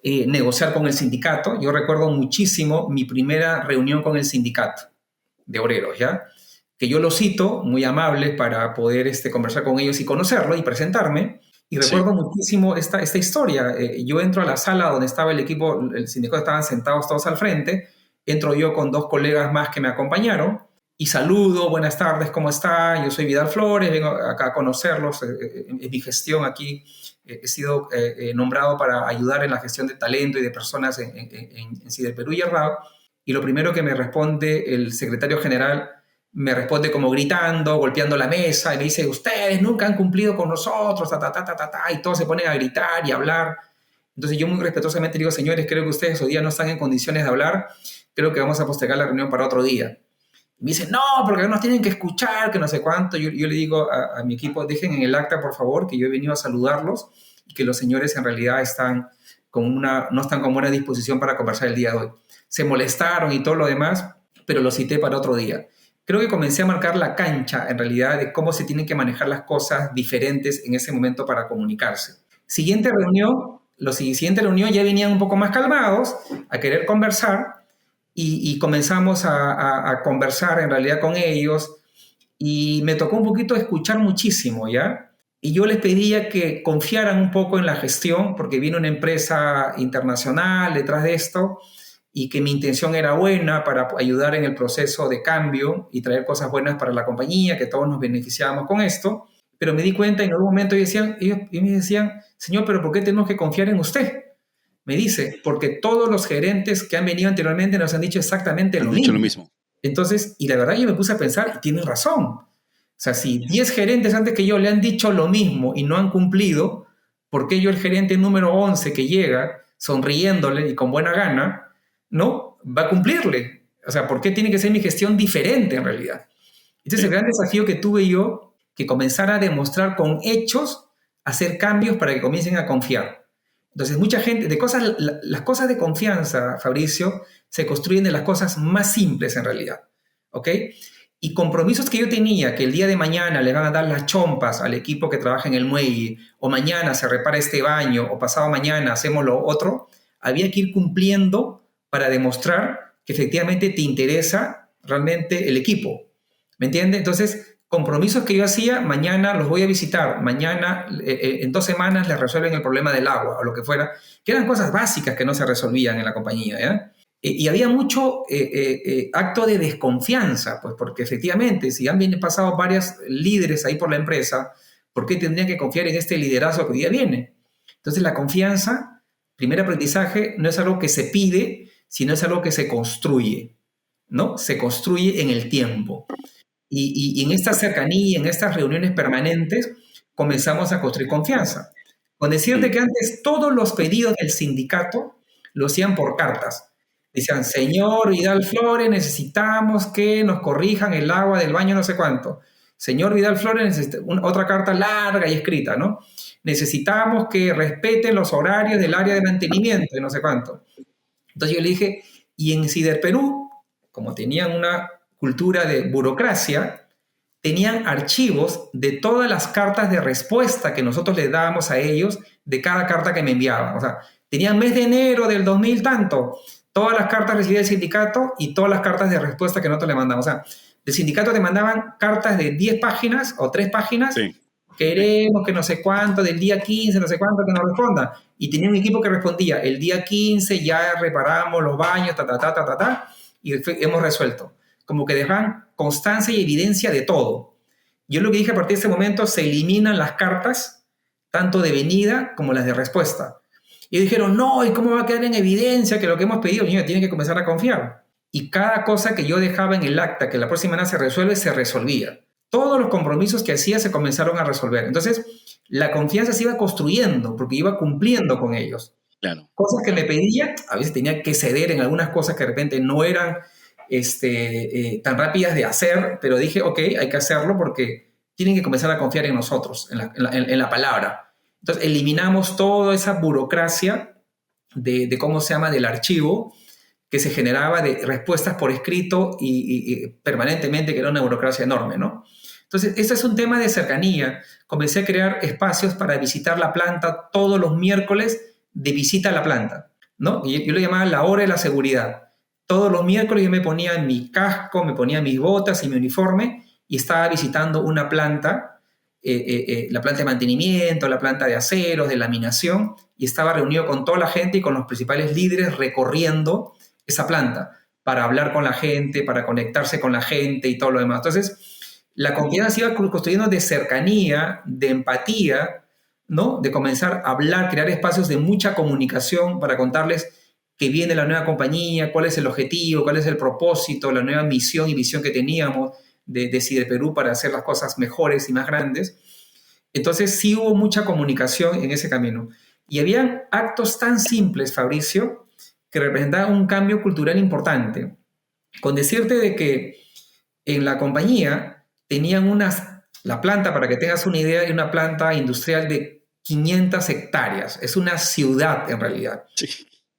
negociar con el sindicato. Yo recuerdo muchísimo mi primera reunión con el sindicato de obreros, ¿ya? Que yo lo cito, muy amables, para poder conversar con ellos y conocerlo y presentarme. Y recuerdo muchísimo esta historia. Yo entro a la sala donde estaba el equipo, el sindicato estaban sentados todos al frente. Entro yo con 2 colegas más que me acompañaron y saludo, buenas tardes, ¿cómo está? Yo soy Vidal Flores, vengo acá a conocerlos. En mi gestión aquí he sido nombrado para ayudar en la gestión de talento y de personas en Siderperú y Errado. Y lo primero que me responde el secretario general, me responde como gritando, golpeando la mesa, y me dice, ustedes nunca han cumplido con nosotros, y todos se ponen a gritar y a hablar. Entonces yo muy respetuosamente digo, señores, creo que ustedes hoy día no están en condiciones de hablar, creo que vamos a postergar la reunión para otro día. Y me dicen, no, porque nos tienen que escuchar, que no sé cuánto. Yo le digo a mi equipo, dejen en el acta, por favor, que yo he venido a saludarlos y que los señores en realidad no están con buena disposición para conversar el día de hoy. Se molestaron y todo lo demás, pero lo cité para otro día. Creo que comencé a marcar la cancha, en realidad, de cómo se tienen que manejar las cosas diferentes en ese momento para comunicarse. Los siguiente reunión ya venían un poco más calmados, a querer conversar, y comenzamos a conversar en realidad con ellos, y me tocó un poquito escuchar muchísimo, ¿ya? Y yo les pedía que confiaran un poco en la gestión, porque viene una empresa internacional detrás de esto, y que mi intención era buena para ayudar en el proceso de cambio y traer cosas buenas para la compañía, que todos nos beneficiábamos con esto. Pero me di cuenta en algún momento ellos me decían, señor, ¿pero por qué tenemos que confiar en usted? Me dice, porque todos los gerentes que han venido anteriormente nos han dicho exactamente lo mismo. Entonces, y la verdad yo me puse a pensar, y tienen razón. O sea, si 10 gerentes antes que yo le han dicho lo mismo y no han cumplido, ¿por qué yo, el gerente número 11 que llega sonriéndole y con buena gana, no va a cumplirle? O sea, ¿por qué tiene que ser mi gestión diferente en realidad? Entonces, el gran desafío que tuve yo, que comenzar a demostrar con hechos, hacer cambios para que comiencen a confiar. Entonces, mucha gente, las cosas de confianza, Fabricio, se construyen de las cosas más simples en realidad, ¿ok? Y compromisos que yo tenía, que el día de mañana le van a dar las chompas al equipo que trabaja en el muelle, o mañana se repara este baño, o pasado mañana hacemos lo otro, había que ir cumpliendo para demostrar que efectivamente te interesa realmente el equipo. ¿Me entiendes? Entonces, compromisos que yo hacía, mañana los voy a visitar, mañana, en 2 semanas les resuelven el problema del agua o lo que fuera, que eran cosas básicas que no se resolvían en la compañía, ¿ya? Y había mucho acto de desconfianza, pues porque efectivamente, si han pasado varios líderes ahí por la empresa, ¿por qué tendrían que confiar en este liderazgo que hoy día viene? Entonces, la confianza, primer aprendizaje, no es algo que se pide, sino es algo que se construye, ¿no? Se construye en el tiempo. Y en esta cercanía, en estas reuniones permanentes, comenzamos a construir confianza. Con decirte que antes todos los pedidos del sindicato lo hacían por cartas. Decían, señor Vidal Flores, necesitamos que nos corrijan el agua del baño no sé cuánto. Señor Vidal Flores, necesita otra carta larga y escrita, ¿no? Necesitamos que respeten los horarios del área de mantenimiento y no sé cuánto. Entonces yo le dije, y en Siderperú, como tenían una cultura de burocracia, tenían archivos de todas las cartas de respuesta que nosotros les dábamos a ellos de cada carta que me enviaban. O sea, tenían mes de enero del 2000 tanto, todas las cartas recibidas del sindicato y todas las cartas de respuesta que nosotros le mandamos. O sea, del sindicato te mandaban cartas de 10 páginas o 3 páginas. Sí. Queremos que no sé cuánto, del día 15, no sé cuánto, que nos respondan. Y tenía un equipo que respondía, el día 15 ya reparamos los baños, y hemos resuelto. Como que dejaban constancia y evidencia de todo. Yo lo que dije a partir de ese momento, se eliminan las cartas, tanto de venida como las de respuesta. Y dijeron, no, ¿y cómo va a quedar en evidencia que lo que hemos pedido? Niño, tiene que comenzar a confiar. Y cada cosa que yo dejaba en el acta, que la próxima semana se resuelve, se resolvía. Todos los compromisos que hacía se comenzaron a resolver. Entonces, la confianza se iba construyendo porque iba cumpliendo con ellos. Claro. Cosas que me pedían, a veces tenía que ceder en algunas cosas que de repente no eran tan rápidas de hacer, pero dije, ok, hay que hacerlo porque tienen que comenzar a confiar en nosotros, en la palabra. Entonces, eliminamos toda esa burocracia de cómo se llama, del archivo, que se generaba de respuestas por escrito y permanentemente, que era una burocracia enorme, ¿no? Entonces, este es un tema de cercanía. Comencé a crear espacios para visitar la planta todos los miércoles de visita a la planta, ¿no? Y yo lo llamaba la hora de la seguridad. Todos los miércoles yo me ponía mi casco, me ponía mis botas y mi uniforme y estaba visitando una planta, la planta de mantenimiento, la planta de aceros, de laminación, y estaba reunido con toda la gente y con los principales líderes recorriendo esa planta para hablar con la gente, para conectarse con la gente y todo lo demás. Entonces, la confianza se iba construyendo de cercanía, de empatía, ¿no? De comenzar a hablar, crear espacios de mucha comunicación para contarles que viene la nueva compañía, cuál es el objetivo, cuál es el propósito, la nueva misión y visión que teníamos de Sideperú para hacer las cosas mejores y más grandes. Entonces sí hubo mucha comunicación en ese camino. Y habían actos tan simples, Fabricio, que representaban un cambio cultural importante. Con decirte de que en la compañía tenían la planta, para que tengas una idea, de una planta industrial de 500 hectáreas. Es una ciudad en realidad. Sí.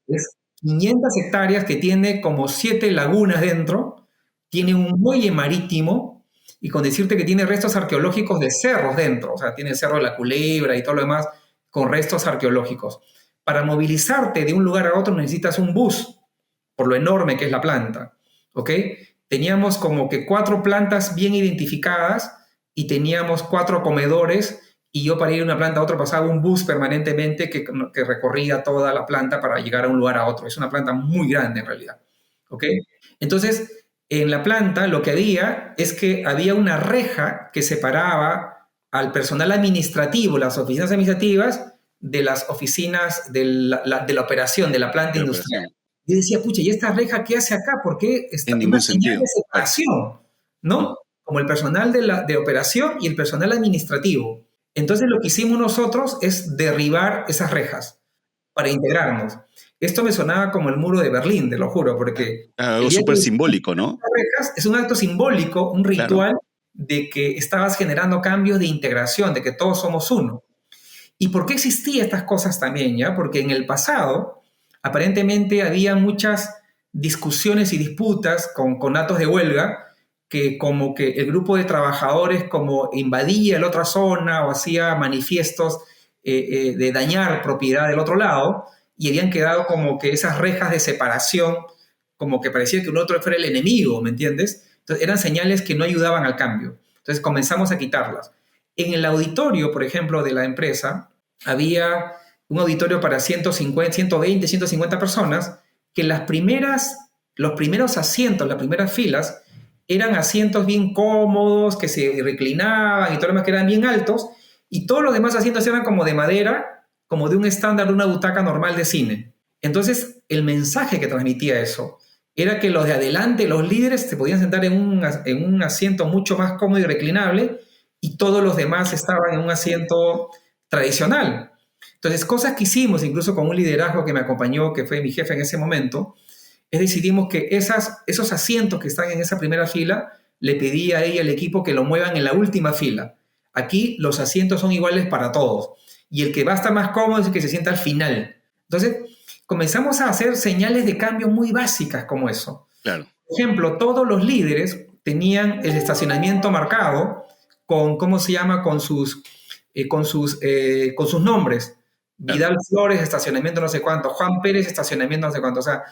Es 500 hectáreas que tiene como 7 lagunas dentro, tiene un muelle marítimo y con decirte que tiene restos arqueológicos de cerros dentro, o sea, tiene el Cerro de la Culebra y todo lo demás con restos arqueológicos. Para movilizarte de un lugar a otro necesitas un bus, por lo enorme que es la planta, ¿ok? Teníamos como que 4 plantas bien identificadas y teníamos 4 comedores y yo para ir de una planta a otra pasaba un bus permanentemente que recorría toda la planta para llegar a un lugar a otro. Es una planta muy grande en realidad, ¿ok? Entonces, en la planta lo que había es que había una reja que separaba al personal administrativo, las oficinas administrativas, de las oficinas de la operación, de la planta industrial. Yo decía, pucha, ¿y esta reja qué hace acá? ¿Por qué está en ningún sentido de separación? ¿No? Como el personal de operación y el personal administrativo. Entonces lo que hicimos nosotros es derribar esas rejas para integrarnos. Esto me sonaba como el muro de Berlín, te lo juro, porque... Algo súper simbólico, ¿no? Rejas es un acto simbólico, un ritual, claro, de que estabas generando cambios de integración, de que todos somos uno. ¿Y por qué existían estas cosas también, ya? Porque en el pasado, aparentemente, había muchas discusiones y disputas con actos de huelga, que como que el grupo de trabajadores como invadía la otra zona o hacía manifiestos de dañar propiedad del otro lado, y habían quedado como que esas rejas de separación, como que parecía que un otro fuera el enemigo, ¿me entiendes? Entonces eran señales que no ayudaban al cambio. Entonces comenzamos a quitarlas. En el auditorio, por ejemplo, de la empresa, había un auditorio para 150, 120, 150 personas, que los primeros asientos, las primeras filas, eran asientos bien cómodos, que se reclinaban y todo lo demás, que eran bien altos, y todos los demás asientos eran como de madera, como de un estándar de una butaca normal de cine. Entonces, el mensaje que transmitía eso era que los de adelante, los líderes, se podían sentar en un asiento mucho más cómodo y reclinable, y todos los demás estaban en un asiento tradicional. Entonces, cosas que hicimos, incluso con un liderazgo que me acompañó, que fue mi jefe en ese momento, decidimos que esos asientos que están en esa primera fila, le pedí a ella, al equipo, que lo muevan en la última fila. Aquí los asientos son iguales para todos. Y el que va a estar más cómodo es el que se sienta al final. Entonces, comenzamos a hacer señales de cambio muy básicas como eso. Claro. Por ejemplo, todos los líderes tenían el estacionamiento marcado con, ¿cómo se llama? Con sus nombres. Claro. Vidal Flores, estacionamiento no sé cuánto. Juan Pérez, estacionamiento no sé cuánto. O sea,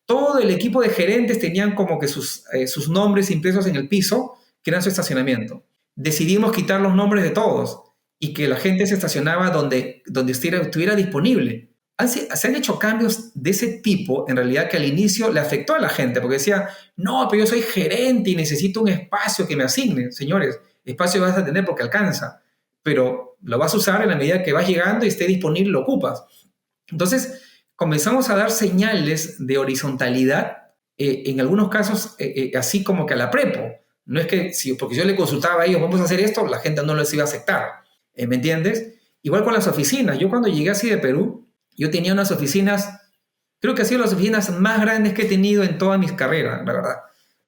todo el equipo de gerentes tenían como que sus nombres impresos en el piso, que eran su estacionamiento. Decidimos quitar los nombres de todos y que la gente se estacionaba donde estuviera disponible. Se han hecho cambios de ese tipo, en realidad, que al inicio le afectó a la gente, porque decía, no, pero yo soy gerente y necesito un espacio que me asigne. Señores, espacio vas a tener porque alcanza, pero lo vas a usar en la medida que vas llegando y esté disponible, lo ocupas. Entonces, comenzamos a dar señales de horizontalidad, en algunos casos, así como que a la prepo. No es que, porque yo le consultaba a ellos, vamos a hacer esto, la gente no les iba a aceptar. ¿Me entiendes? Igual con las oficinas. Yo cuando llegué así de Perú, yo tenía unas oficinas, creo que han sido las oficinas más grandes que he tenido en toda mi carrera, la verdad.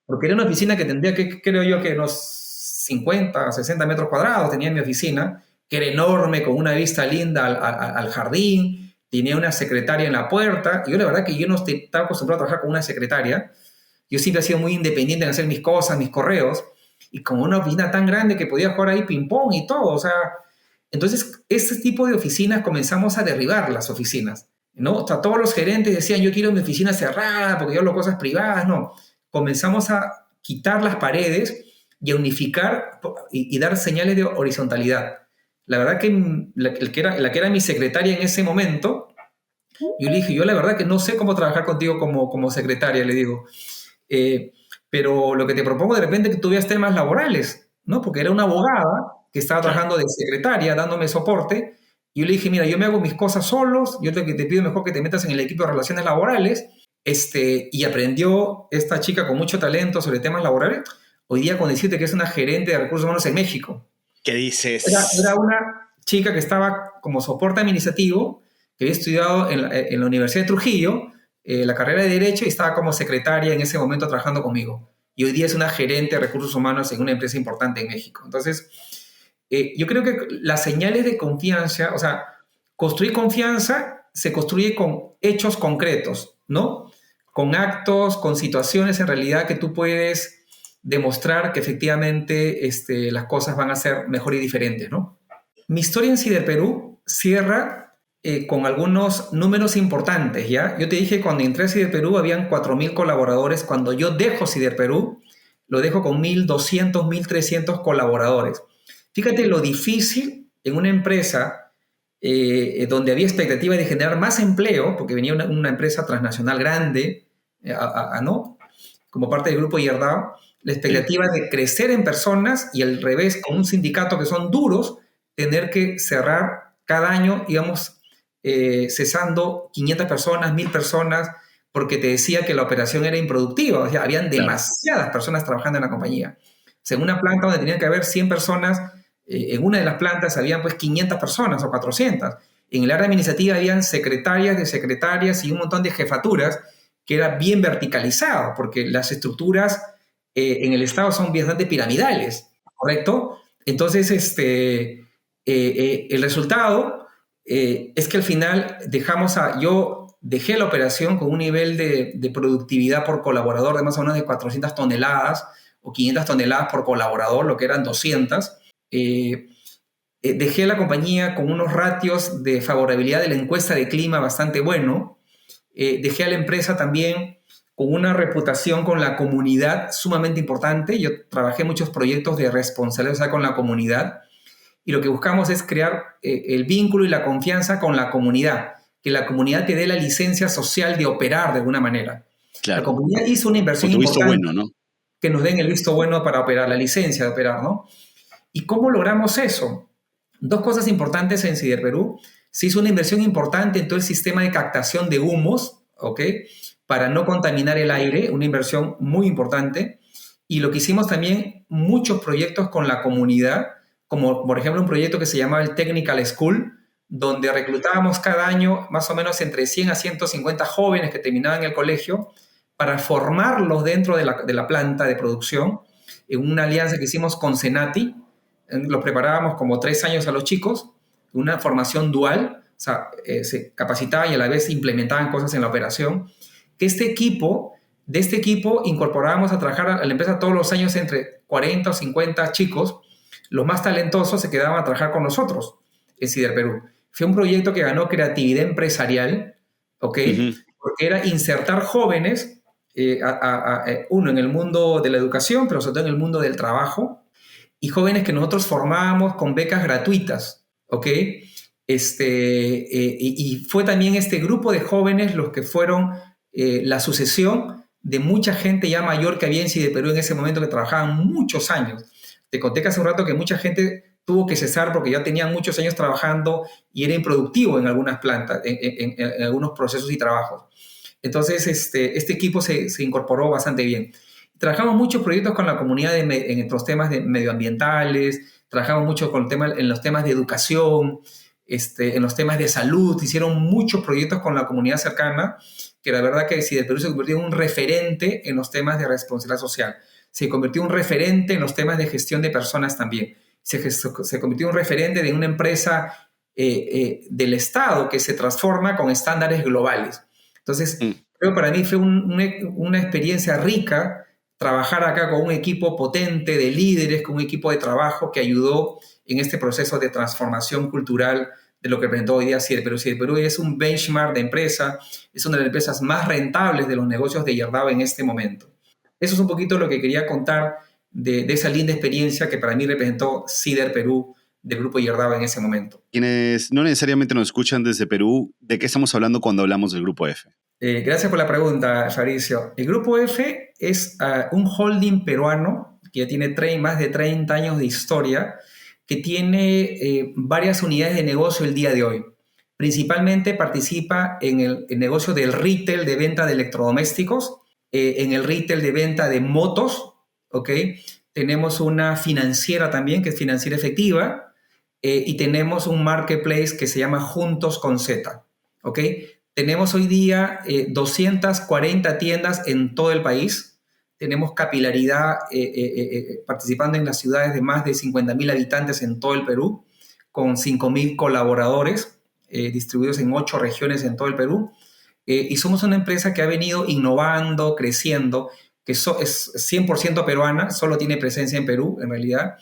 porque era una oficina que tendría que, creo yo, que unos 50, 60 metros cuadrados tenía mi oficina, que era enorme, con una vista linda al jardín, tenía una secretaria en la puerta, y yo la verdad que yo no estaba acostumbrado a trabajar con una secretaria, yo siempre he sido muy independiente en hacer mis cosas, mis correos, y como una oficina tan grande que podía jugar ahí ping-pong y todo, o sea, entonces este tipo de oficinas comenzamos a derribar las oficinas, ¿no? O sea, todos los gerentes decían, yo quiero mi oficina cerrada porque yo hablo cosas privadas, no. Comenzamos a quitar las paredes y a unificar y dar señales de horizontalidad. La verdad que la que era mi secretaria en ese momento, yo le dije, yo la verdad que no sé cómo trabajar contigo como secretaria, le digo. Pero lo que te propongo de repente es que tú veas temas laborales, ¿no? Porque era una abogada que estaba trabajando de secretaria, dándome soporte, y yo le dije, mira, yo me hago mis cosas solos, yo te pido mejor que te metas en el equipo de relaciones laborales, y aprendió esta chica con mucho talento sobre temas laborales, hoy día con decirte que es una gerente de recursos humanos en México. ¿Qué dices? Era una chica que estaba como soporte administrativo, que había estudiado en la Universidad de Trujillo, la carrera de Derecho, y estaba como secretaria en ese momento trabajando conmigo. Y hoy día es una gerente de recursos humanos en una empresa importante en México. Entonces, yo creo que las señales de confianza, o sea, construir confianza se construye con hechos concretos, ¿no? Con actos, con situaciones en realidad que tú puedes demostrar que efectivamente las cosas van a ser mejor y diferentes, ¿no? Mi historia en Siderperú cierra con algunos números importantes, ¿ya? Yo te dije, cuando entré a Siderperú habían 4.000 colaboradores. Cuando yo dejo Siderperú, lo dejo con 1.200, 1.300 colaboradores. Fíjate lo difícil en una empresa donde había expectativa de generar más empleo, porque venía una empresa transnacional grande, ¿no? Como parte del grupo Yerdao, la expectativa de crecer en personas y al revés, con un sindicato que son duros, tener que cerrar cada año, digamos, cesando 500 personas, 1.000 personas, porque te decía que la operación era improductiva, o sea, habían demasiadas personas trabajando en la compañía. O sea, en una planta donde tenían que haber 100 personas, en una de las plantas habían pues 500 personas o 400. En el área administrativa habían secretarias de secretarias y un montón de jefaturas que era bien verticalizado, porque las estructuras en el Estado son bastante piramidales, ¿correcto? Entonces, el resultado es que al final yo dejé la operación con un nivel de productividad por colaborador de más o menos de 400 toneladas o 500 toneladas por colaborador, lo que eran 200. Dejé la compañía con unos ratios de favorabilidad de la encuesta de clima bastante bueno. Dejé a la empresa también con una reputación con la comunidad sumamente importante. Yo trabajé muchos proyectos de responsabilidad con la comunidad y lo que buscamos es crear el vínculo y la confianza con la comunidad, que la comunidad te dé la licencia social de operar de alguna manera. Claro. La comunidad hizo una inversión importante, visto bueno, ¿no? Que nos den el visto bueno para operar, la licencia de operar, ¿no? ¿Y cómo logramos eso? Dos cosas importantes en Siderperú. Se hizo una inversión importante en todo el sistema de captación de humos, ¿ok? Para no contaminar el aire, una inversión muy importante. Y lo que hicimos también, muchos proyectos con la comunidad, como por ejemplo un proyecto que se llamaba el Technical School, donde reclutábamos cada año más o menos entre 100 a 150 jóvenes que terminaban el colegio para formarlos dentro de la planta de producción, en una alianza que hicimos con Senati. Los preparábamos como 3 años a los chicos, una formación dual, o sea, se capacitaban y a la vez implementaban cosas en la operación. Que de este equipo incorporábamos a trabajar a la empresa todos los años entre 40 o 50 chicos. Los más talentosos se quedaban a trabajar con nosotros en Siderperú. Fue un proyecto que ganó creatividad empresarial, ¿ok? Porque era insertar jóvenes, uno en el mundo de la educación, pero sobre todo en el mundo del trabajo, y jóvenes que nosotros formábamos con becas gratuitas, ¿ok? Y fue también este grupo de jóvenes los que fueron la sucesión de mucha gente ya mayor que había en Siderperú en ese momento, que trabajaban muchos años. Te conté que hace un rato que mucha gente tuvo que cesar porque ya tenían muchos años trabajando y era improductivo en algunas plantas, en algunos procesos y trabajos. Entonces, este equipo se incorporó bastante bien. Trabajamos muchos proyectos con la comunidad en los temas medioambientales, trabajamos mucho en los temas de educación, en los temas de salud, hicieron muchos proyectos con la comunidad cercana, que la verdad que Sider Perú se convirtió en un referente en los temas de responsabilidad social. Se convirtió en un referente en los temas de gestión de personas también. Se convirtió en un referente de una empresa del Estado que se transforma con estándares globales. Entonces, creo que para mí fue una experiencia rica trabajar acá con un equipo potente de líderes, con un equipo de trabajo que ayudó en este proceso de transformación cultural de lo que presentó hoy día Sider Perú. Sider Perú es un benchmark de empresa, es una de las empresas más rentables de los negocios de Yerdaba en este momento. Eso es un poquito lo que quería contar de esa linda experiencia que para mí representó Sider Perú del Grupo Yerdaba en ese momento. Quienes no necesariamente nos escuchan desde Perú, ¿de qué estamos hablando cuando hablamos del Grupo F? Gracias por la pregunta, Fabricio. El Grupo F es un holding peruano que ya tiene más de 30 años de historia, que tiene varias unidades de negocio el día de hoy. Principalmente participa en el negocio del retail de venta de electrodomésticos, en el retail de venta de motos, ¿ok? Tenemos una financiera también, que es Financiera Efectiva, y tenemos un marketplace que se llama Juntos con Z, ¿ok? Tenemos hoy día 240 tiendas en todo el país. Tenemos capilaridad participando en las ciudades de más de 50.000 habitantes en todo el Perú, con 5.000 colaboradores distribuidos en 8 regiones en todo el Perú. Y somos una empresa que ha venido innovando, creciendo, que es 100% peruana, solo tiene presencia en Perú en realidad.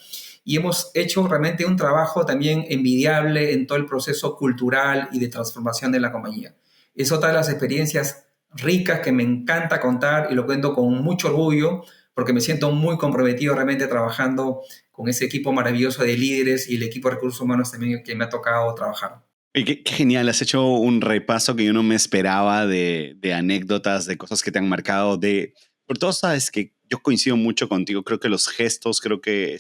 Y hemos hecho realmente un trabajo también envidiable en todo el proceso cultural y de transformación de la compañía. Es otra de las experiencias ricas que me encanta contar y lo cuento con mucho orgullo porque me siento muy comprometido realmente trabajando con ese equipo maravilloso de líderes y el equipo de recursos humanos también que me ha tocado trabajar. Y qué genial, has hecho un repaso que yo no me esperaba de anécdotas, de cosas que te han marcado. Por todo sabes que yo coincido mucho contigo, creo que los gestos, creo que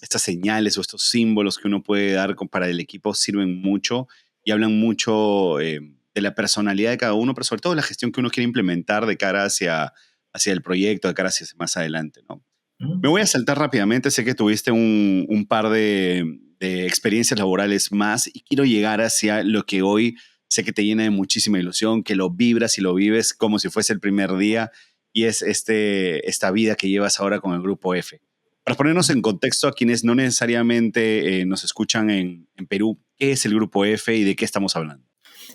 estas señales o estos símbolos que uno puede dar para el equipo sirven mucho y hablan mucho de la personalidad de cada uno, pero sobre todo de la gestión que uno quiere implementar de cara hacia el proyecto, de cara hacia más adelante, ¿no? Me voy a saltar rápidamente, sé que tuviste un par de experiencias laborales más y quiero llegar hacia lo que hoy sé que te llena de muchísima ilusión, que lo vibras y lo vives como si fuese el primer día y es esta vida que llevas ahora con el Grupo F. Para ponernos en contexto a quienes no necesariamente nos escuchan en Perú, ¿qué es el Grupo F y de qué estamos hablando?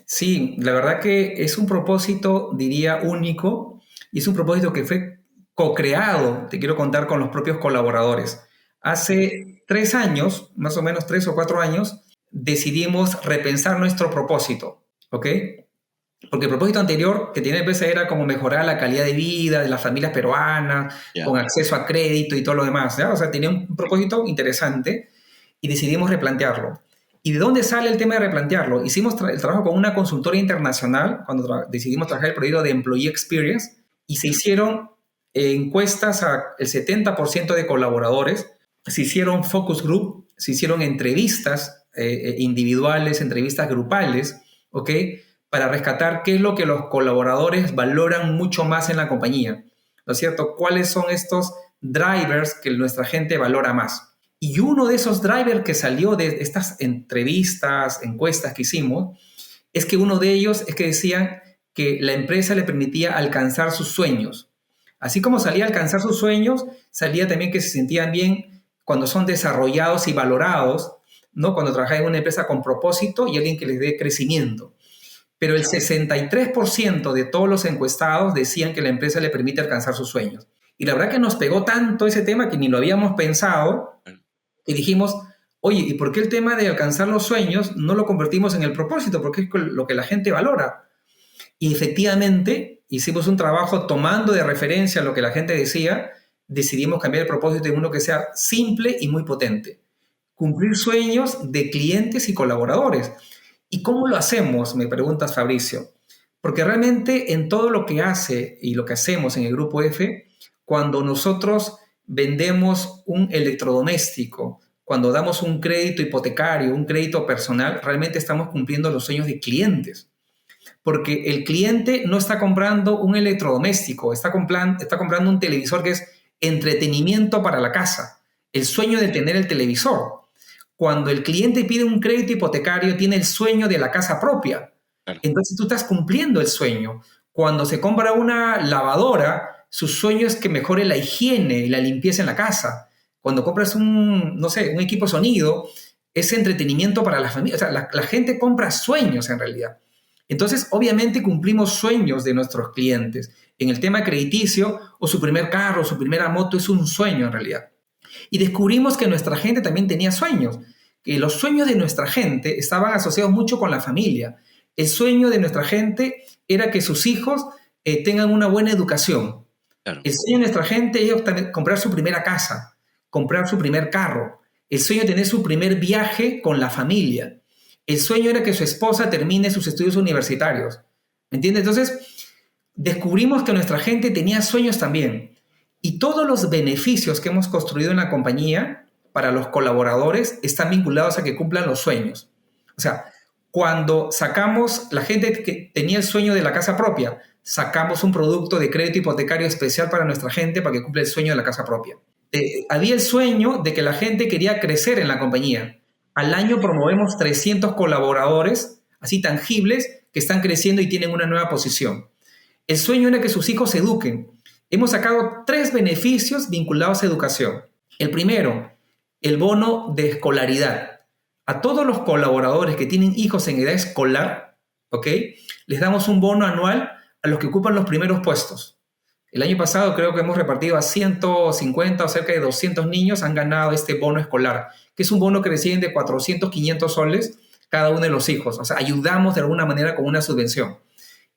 Sí, la verdad que es un propósito, diría, único y es un propósito que fue co-creado, te quiero contar, con los propios colaboradores. Hace 3 años, más o menos 3 o 4 años, decidimos repensar nuestro propósito, ¿ok? Porque el propósito anterior que tenía la empresa era como mejorar la calidad de vida de las familias peruanas, con acceso a crédito y todo lo demás, ¿ya? O sea, tenía un propósito interesante y decidimos replantearlo. ¿Y de dónde sale el tema de replantearlo? Hicimos el trabajo con una consultora internacional cuando decidimos trabajar el proyecto de Employee Experience y se hicieron encuestas al 70% de colaboradores, se hicieron focus group, se hicieron entrevistas individuales, entrevistas grupales, ¿ok? Para rescatar qué es lo que los colaboradores valoran mucho más en la compañía, ¿no es cierto? ¿Cuáles son estos drivers que nuestra gente valora más? Y uno de esos drivers que salió de estas entrevistas, encuestas que hicimos, es que uno de ellos es que decían que la empresa le permitía alcanzar sus sueños. Así como salía a alcanzar sus sueños, salía también que se sentían bien cuando son desarrollados y valorados, ¿no? Cuando trabajan en una empresa con propósito y alguien que les dé crecimiento. Pero el 63% de todos los encuestados decían que la empresa le permite alcanzar sus sueños. Y la verdad que nos pegó tanto ese tema que ni lo habíamos pensado y dijimos, oye, ¿y por qué el tema de alcanzar los sueños no lo convertimos en el propósito? Porque es lo que la gente valora. Y efectivamente hicimos un trabajo tomando de referencia lo que la gente decía, decidimos cambiar el propósito en uno que sea simple y muy potente. Cumplir sueños de clientes y colaboradores. ¿Y cómo lo hacemos? Me preguntas, Fabricio. Porque realmente en todo lo que hace y lo que hacemos en el Grupo F, cuando nosotros vendemos un electrodoméstico, cuando damos un crédito hipotecario, un crédito personal, realmente estamos cumpliendo los sueños de clientes. Porque el cliente no está comprando un electrodoméstico, está comprando un televisor que es entretenimiento para la casa, el sueño de tener el televisor. cuando el cliente pide un crédito hipotecario, tiene el sueño de la casa propia. Claro. Entonces tú estás cumpliendo el sueño. Cuando se compra una lavadora, su sueño es que mejore la higiene y la limpieza en la casa. Cuando compras un equipo de sonido, es entretenimiento para la familia. O sea, la gente compra sueños en realidad. Entonces, obviamente cumplimos sueños de nuestros clientes. En el tema crediticio, o su primer carro, su primera moto, es un sueño en realidad. Y descubrimos que nuestra gente también tenía sueños, que los sueños de nuestra gente estaban asociados mucho con la familia. El sueño de nuestra gente era que sus hijos tengan una buena educación. Claro. El sueño de nuestra gente es comprar su primera casa, comprar su primer carro. El sueño de tener su primer viaje con la familia. El sueño era que su esposa termine sus estudios universitarios. ¿Me entiendes? Entonces, descubrimos que nuestra gente tenía sueños también. Y todos los beneficios que hemos construido en la compañía para los colaboradores están vinculados a que cumplan los sueños. O sea, cuando sacamos, la gente que tenía el sueño de la casa propia, sacamos un producto de crédito hipotecario especial para nuestra gente para que cumpla el sueño de la casa propia. Había el sueño de que la gente quería crecer en la compañía. Al año promovemos 300 colaboradores, así tangibles, que están creciendo y tienen una nueva posición. El sueño era que sus hijos se eduquen. Hemos sacado 3 beneficios vinculados a educación. El primero, el bono de escolaridad. A todos los colaboradores que tienen hijos en edad escolar, ¿ok?, les damos un bono anual a los que ocupan los primeros puestos. El año pasado creo que hemos repartido a 150 o cerca de 200 niños han ganado este bono escolar, que es un bono que reciben de 400, 500 soles cada uno de los hijos. O sea, ayudamos de alguna manera con una subvención.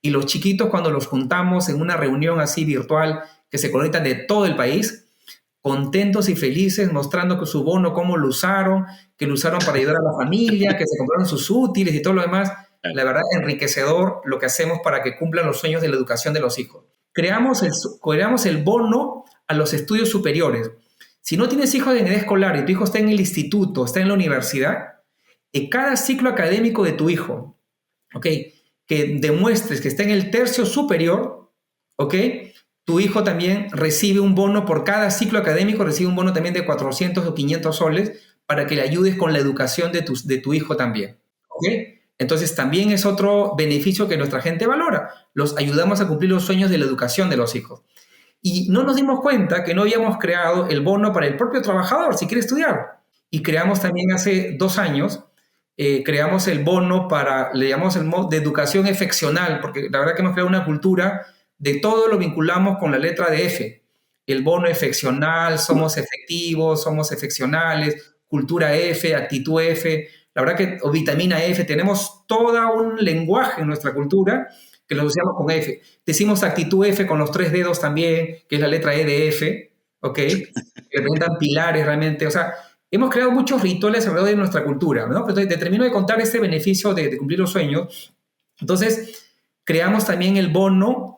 Y los chiquitos, cuando los juntamos en una reunión así virtual, que se conectan de todo el país, contentos y felices, mostrando que su bono, cómo lo usaron, que lo usaron para ayudar a la familia, que se compraron sus útiles y todo lo demás. La verdad, enriquecedor lo que hacemos para que cumplan los sueños de la educación de los hijos. Creamos el bono a los estudios superiores. Si no tienes hijos en edad escolar y tu hijo está en el instituto, está en la universidad, en cada ciclo académico de tu hijo, ¿ok?, que demuestres que está en el tercio superior, ¿ok?, tu hijo también recibe un bono por cada ciclo académico, recibe un bono también de 400 o 500 soles para que le ayudes con la educación de tu hijo también, ¿ok? Entonces también es otro beneficio que nuestra gente valora. Los ayudamos a cumplir los sueños de la educación de los hijos. Y no nos dimos cuenta que no habíamos creado el bono para el propio trabajador, si quiere estudiar. Y creamos también hace 2 años, creamos el bono le llamamos el modo de educación efeccional, porque la verdad que hemos creado una cultura de todo lo vinculamos con la letra de F. El bono efeccional, somos efectivos, somos efeccionales, cultura F, actitud F, la verdad que, o vitamina F, tenemos todo un lenguaje en nuestra cultura que lo usamos con F. Decimos actitud F con los 3 dedos también, que es la letra E de F, ¿ok? Que representan pilares realmente, o sea, hemos creado muchos rituales alrededor de nuestra cultura, ¿no? Pero te termino de contar este beneficio de cumplir los sueños. Entonces, creamos también el bono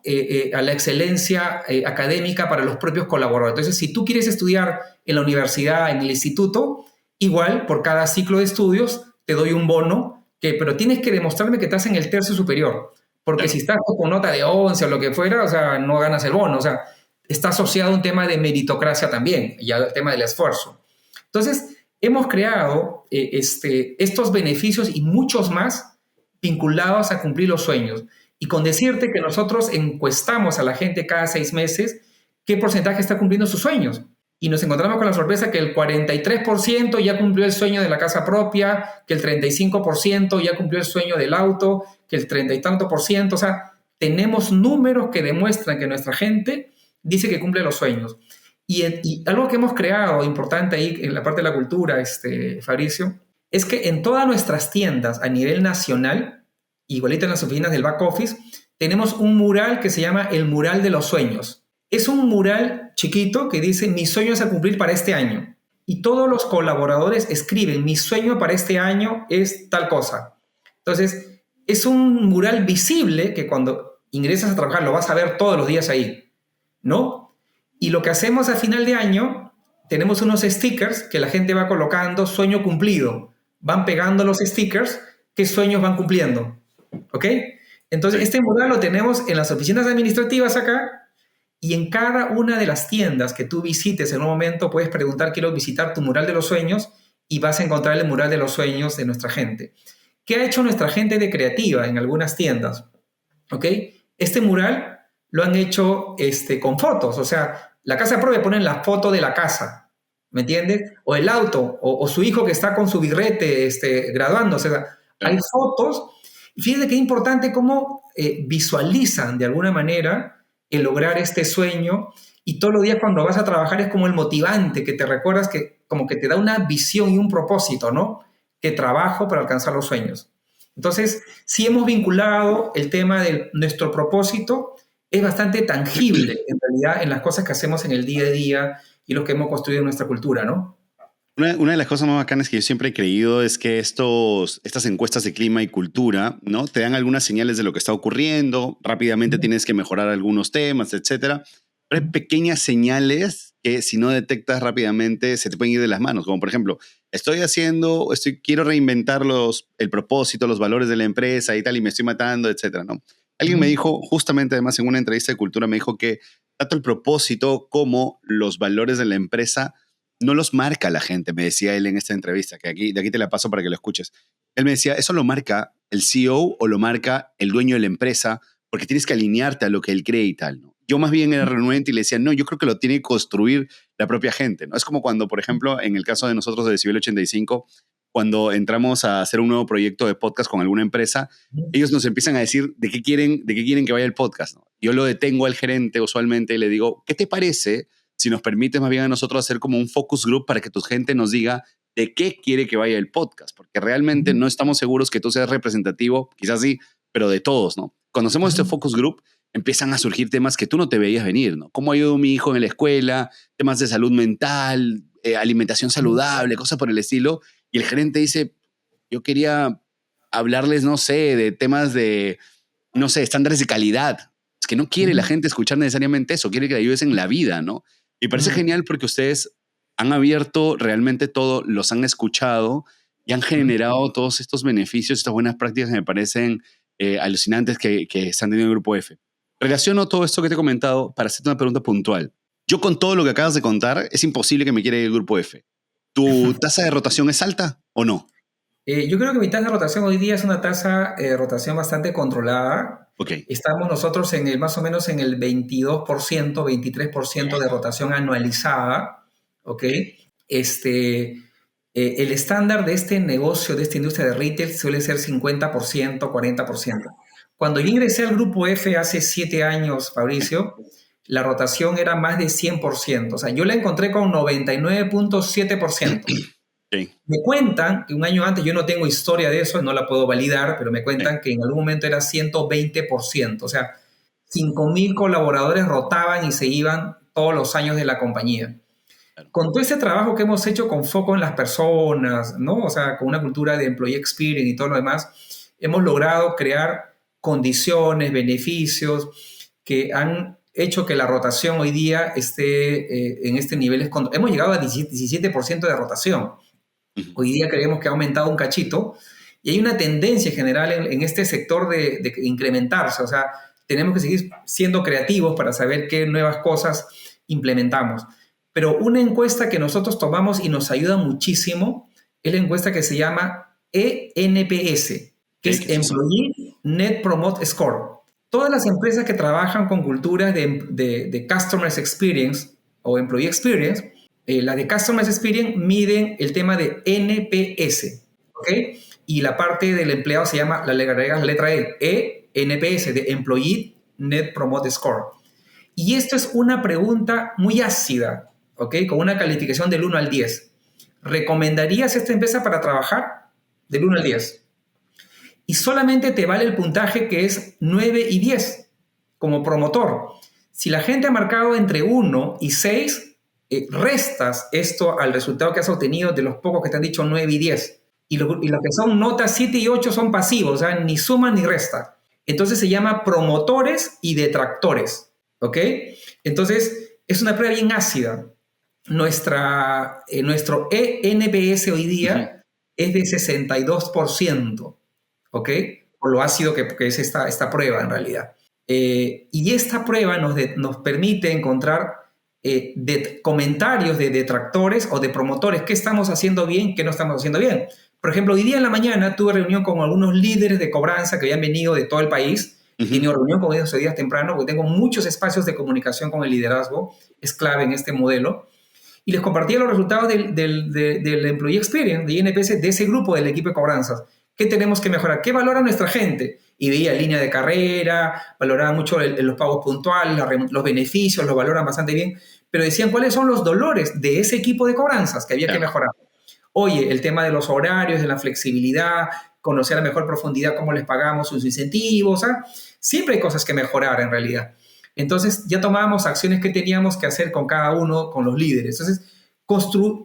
a la excelencia académica para los propios colaboradores. Entonces, si tú quieres estudiar en la universidad, en el instituto, igual, por cada ciclo de estudios, te doy un bono, pero tienes que demostrarme que estás en el tercio superior. Porque si estás con nota de 11 o lo que fuera, o sea, no ganas el bono. O sea, está asociado a un tema de meritocracia también, y al tema del esfuerzo. Entonces, hemos creado estos beneficios y muchos más vinculados a cumplir los sueños. Y con decirte que nosotros encuestamos a la gente cada 6 meses qué porcentaje está cumpliendo sus sueños. Y nos encontramos con la sorpresa que el 43% ya cumplió el sueño de la casa propia, que el 35% ya cumplió el sueño del auto, que el 30 y tanto por ciento. O sea, tenemos números que demuestran que nuestra gente dice que cumple los sueños. Y algo que hemos creado importante ahí en la parte de la cultura, Fabricio, es que en todas nuestras tiendas a nivel nacional, igualito en las oficinas del back office, tenemos un mural que se llama el mural de los sueños. Es un mural chiquito que dice mis sueños a cumplir para este año. Y todos los colaboradores escriben mi sueño para este año es tal cosa. Entonces, es un mural visible que cuando ingresas a trabajar lo vas a ver todos los días ahí, ¿no? Y lo que hacemos a final de año, tenemos unos stickers que la gente va colocando, sueño cumplido. Van pegando los stickers, qué sueños van cumpliendo. ¿Ok? Entonces, este mural lo tenemos en las oficinas administrativas acá y en cada una de las tiendas que tú visites en un momento puedes preguntar, quiero visitar tu mural de los sueños y vas a encontrar el mural de los sueños de nuestra gente. ¿Qué ha hecho nuestra gente de creativa en algunas tiendas? ¿Ok? Este mural lo han hecho con fotos, o sea, la casa de prueba ponen la foto de la casa, ¿me entiendes? O el auto, o su hijo que está con su birrete graduándose. O sea, hay fotos. Y fíjate qué importante cómo visualizan de alguna manera el lograr este sueño, y todos los días cuando vas a trabajar es como el motivante, que te recuerdas que como que te da una visión y un propósito, ¿no? Que trabajo para alcanzar los sueños. Entonces, sí hemos vinculado el tema de nuestro propósito, es bastante tangible en realidad en las cosas que hacemos en el día a día y lo que hemos construido en nuestra cultura, ¿no? Una de las cosas más bacanas que yo siempre he creído es que estas encuestas de clima y cultura, ¿no? Te dan algunas señales de lo que está ocurriendo, rápidamente tienes que mejorar algunos temas, etcétera. Pero hay pequeñas señales que si no detectas rápidamente se te pueden ir de las manos, como por ejemplo, quiero reinventar el propósito, los valores de la empresa y tal, y me estoy matando, etcétera, ¿no? Alguien me dijo, justamente además en una entrevista de cultura, me dijo que tanto el propósito como los valores de la empresa no los marca la gente, me decía él en esta entrevista, que de aquí te la paso para que lo escuches. Él me decía, eso lo marca el CEO o lo marca el dueño de la empresa, porque tienes que alinearte a lo que él cree y tal, ¿no? Yo más bien era renuente y le decía, no, yo creo que lo tiene que construir la propia gente, ¿no? Es como cuando, por ejemplo, en el caso de nosotros de Decibel 85, cuando entramos a hacer un nuevo proyecto de podcast con alguna empresa, ellos nos empiezan a decir de qué quieren que vaya el podcast, ¿no? Yo lo detengo al gerente usualmente y le digo, ¿qué te parece si nos permites más bien a nosotros hacer como un focus group para que tu gente nos diga de qué quiere que vaya el podcast? Porque realmente no estamos seguros que tú seas representativo, quizás sí, pero de todos, ¿no? Cuando hacemos este focus group, empiezan a surgir temas que tú no te veías venir, ¿no? ¿Cómo ayudo mi hijo en la escuela? Temas de salud mental, alimentación saludable, cosas por el estilo. Y el gerente dice, yo quería hablarles, no sé, de temas de, no sé, estándares de calidad. Es que no quiere la gente escuchar necesariamente eso, quiere que le ayudes en la vida, ¿no? Y parece genial porque ustedes han abierto realmente todo, los han escuchado y han generado todos estos beneficios, estas buenas prácticas que me parecen alucinantes que están teniendo el Grupo F. Relaciono todo esto que te he comentado para hacerte una pregunta puntual. Yo con todo lo que acabas de contar, es imposible que me quiera ir el Grupo F. ¿Tu tasa de rotación es alta o no? Yo creo que mi tasa de rotación hoy día es una tasa de rotación bastante controlada. Okay. Estamos nosotros más o menos en el 22%, 23% de rotación anualizada. ¿Okay? El estándar de este negocio, de esta industria de retail, suele ser 50%, 40%. Cuando yo ingresé al Grupo F hace 7 años, Fabricio, la rotación era más de 100%. O sea, yo la encontré con 99.7%. Sí. Me cuentan que un año antes, yo no tengo historia de eso, no la puedo validar, pero me cuentan que en algún momento era 120%. O sea, 5,000 colaboradores rotaban y se iban todos los años de la compañía. Con todo ese trabajo que hemos hecho con foco en las personas, ¿no? O sea, con una cultura de employee experience y todo lo demás, hemos logrado crear condiciones, beneficios que han hecho que la rotación hoy día esté en este nivel. Hemos llegado a 17% de rotación. Hoy día creemos que ha aumentado un cachito y hay una tendencia general en este sector de incrementarse. O sea, tenemos que seguir siendo creativos para saber qué nuevas cosas implementamos. Pero una encuesta que nosotros tomamos y nos ayuda muchísimo es la encuesta que se llama ENPS, que es Employee Net Promote Score. Todas las empresas que trabajan con culturas de Customer Experience o Employee Experience, las de Customer Experience miden el tema de NPS, ¿ok? Y la parte del empleado se llama, la letra E, NPS, de Employee Net Promote Score. Y esto es una pregunta muy ácida, ¿ok? Con una calificación del 1 al 10. ¿Recomendarías esta empresa para trabajar? Del 1 al 10. Y solamente te vale el puntaje que es 9 y 10 como promotor. Si la gente ha marcado entre 1 y 6, restas esto al resultado que has obtenido de los pocos que te han dicho 9 y 10. Y lo que son notas 7 y 8 son pasivos, o sea, ni suman ni restan. Entonces se llama promotores y detractores, ¿ok? Entonces es una prueba bien ácida. Nuestro ENPS hoy día es de 62%, ¿ok? Por lo ácido que es esta prueba en realidad. Y esta prueba nos permite encontrar de comentarios de detractores o de promotores, qué estamos haciendo bien, qué no estamos haciendo bien. Por ejemplo, hoy día en la mañana tuve reunión con algunos líderes de cobranza que habían venido de todo el país. He tenido reunión con ellos hoy días temprano porque tengo muchos espacios de comunicación con el liderazgo, es clave en este modelo. Y les compartía los resultados del Employee Experience, de INPS, de ese grupo del equipo de cobranzas. ¿Qué tenemos que mejorar? ¿Qué valora nuestra gente? Y veía línea de carrera, valoraban mucho los pagos puntuales, los beneficios, los valoran bastante bien, pero decían cuáles son los dolores de ese equipo de cobranzas que había que mejorar. Oye, el tema de los horarios, de la flexibilidad, conocer a mejor profundidad cómo les pagamos sus incentivos, siempre hay cosas que mejorar en realidad. Entonces ya tomábamos acciones que teníamos que hacer con cada uno, con los líderes. Entonces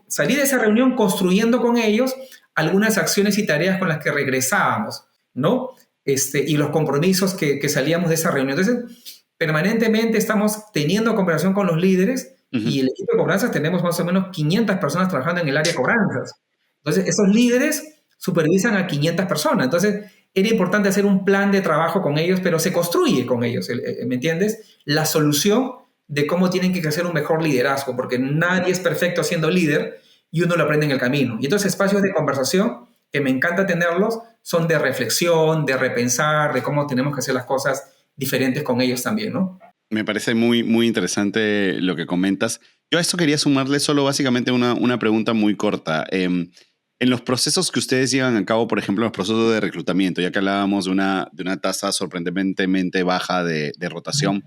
salí de esa reunión construyendo con ellos algunas acciones y tareas con las que regresábamos, ¿no? Y los compromisos que salíamos de esa reunión. Entonces, permanentemente estamos teniendo conversación con los líderes y el equipo de cobranzas tenemos más o menos 500 personas trabajando en el área de cobranzas. Entonces, esos líderes supervisan a 500 personas. Entonces, era importante hacer un plan de trabajo con ellos, pero se construye con ellos, ¿me entiendes? La solución de cómo tienen que crecer un mejor liderazgo, porque nadie es perfecto siendo líder y uno lo aprende en el camino. Y estos espacios de conversación, que me encanta tenerlos, son de reflexión, de repensar, de cómo tenemos que hacer las cosas diferentes con ellos también, ¿no? Me parece muy, muy interesante lo que comentas. Yo a esto quería sumarle solo básicamente una pregunta muy corta. En los procesos que ustedes llevan a cabo, por ejemplo, los procesos de reclutamiento, ya que hablábamos de una tasa sorprendentemente baja de rotación,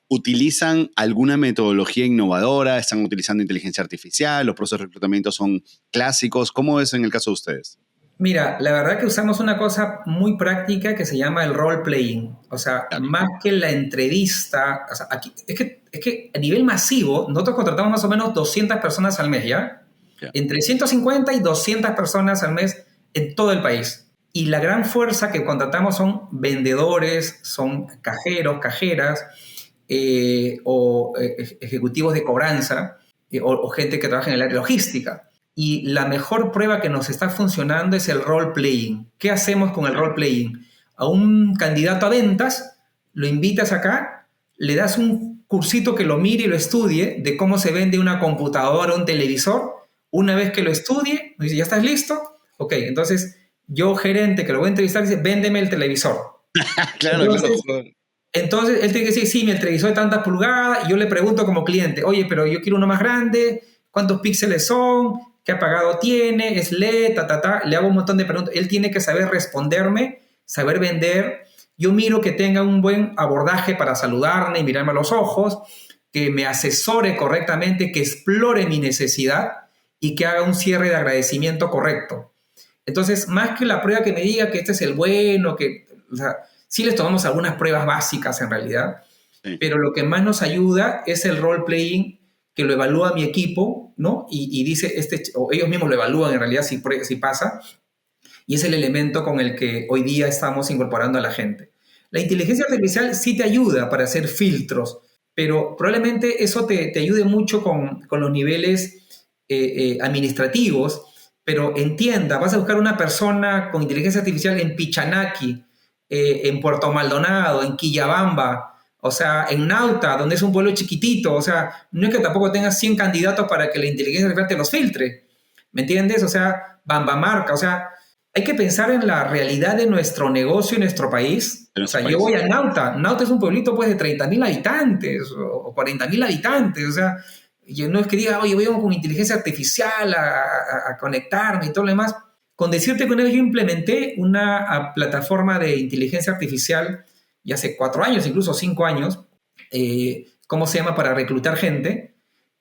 ¿utilizan alguna metodología innovadora? ¿Están utilizando inteligencia artificial? ¿Los procesos de reclutamiento son clásicos? ¿Cómo es en el caso de ustedes? Mira, la verdad que usamos una cosa muy práctica que se llama el role playing. O sea, más que la entrevista, o sea, aquí, es que a nivel masivo, nosotros contratamos más o menos 200 personas al mes, ¿ya? Entre 150 y 200 personas al mes en todo el país. Y la gran fuerza que contratamos son vendedores, son cajeros, cajeras, ejecutivos de cobranza, o gente que trabaja en el área logística. Y la mejor prueba que nos está funcionando es el role playing. ¿Qué hacemos con el role playing? A un candidato a ventas lo invitas acá, le das un cursito que lo mire y lo estudie de cómo se vende una computadora o un televisor. Una vez que lo estudie, me dice, ¿ya estás listo? Ok, entonces yo, gerente, que lo voy a entrevistar, dice, véndeme el televisor. Claro. Entonces él tiene que decir, sí, mi televisor de tantas pulgadas, y yo le pregunto como cliente, oye, pero yo quiero uno más grande, ¿cuántos píxeles son? ¿Qué apagado tiene? ¿Es LED? Le hago un montón de preguntas. Él tiene que saber responderme, saber vender. Yo miro que tenga un buen abordaje para saludarme y mirarme a los ojos, que me asesore correctamente, que explore mi necesidad y que haga un cierre de agradecimiento correcto. Entonces, más que la prueba que me diga que este es el bueno, o sea, sí les tomamos algunas pruebas básicas en realidad, pero lo que más nos ayuda es el role playing, que lo evalúa mi equipo, ¿no? Y dice, o ellos mismos lo evalúan en realidad si pasa, y es el elemento con el que hoy día estamos incorporando a la gente. La inteligencia artificial sí te ayuda para hacer filtros, pero probablemente eso te ayude mucho con los niveles administrativos, pero entienda, vas a buscar una persona con inteligencia artificial en Pichanaki, en Puerto Maldonado, en Quillabamba, o sea, en Nauta, donde es un pueblo chiquitito, o sea, no es que tampoco tengas 100 candidatos para que la inteligencia artificial te los filtre, ¿me entiendes? O sea, Bambamarca, o sea, hay que pensar en la realidad de nuestro negocio y nuestro país. O sea, yo voy a Nauta es un pueblito pues de 30,000 habitantes o 40,000 habitantes, o sea, yo no es que diga, oye, voy con inteligencia artificial a conectarme y todo lo demás. Con decirte que una vez yo implementé una plataforma de inteligencia artificial ya hace 4 años, incluso 5 años, ¿cómo se llama? Para reclutar gente,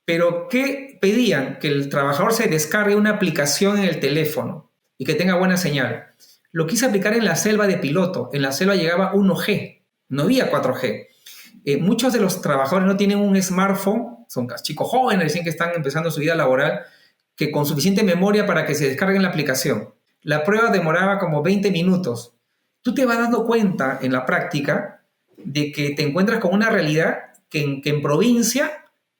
pero que pedían que el trabajador se descargue una aplicación en el teléfono y que tenga buena señal. Lo quise aplicar en la selva de piloto. En la selva llegaba 1G, no había 4G. Muchos de los trabajadores no tienen un smartphone, son chicos jóvenes, recién que están empezando su vida laboral, que con suficiente memoria para que se descarguen la aplicación. La prueba demoraba como 20 minutos. Tú te vas dando cuenta en la práctica de que te encuentras con una realidad que en provincia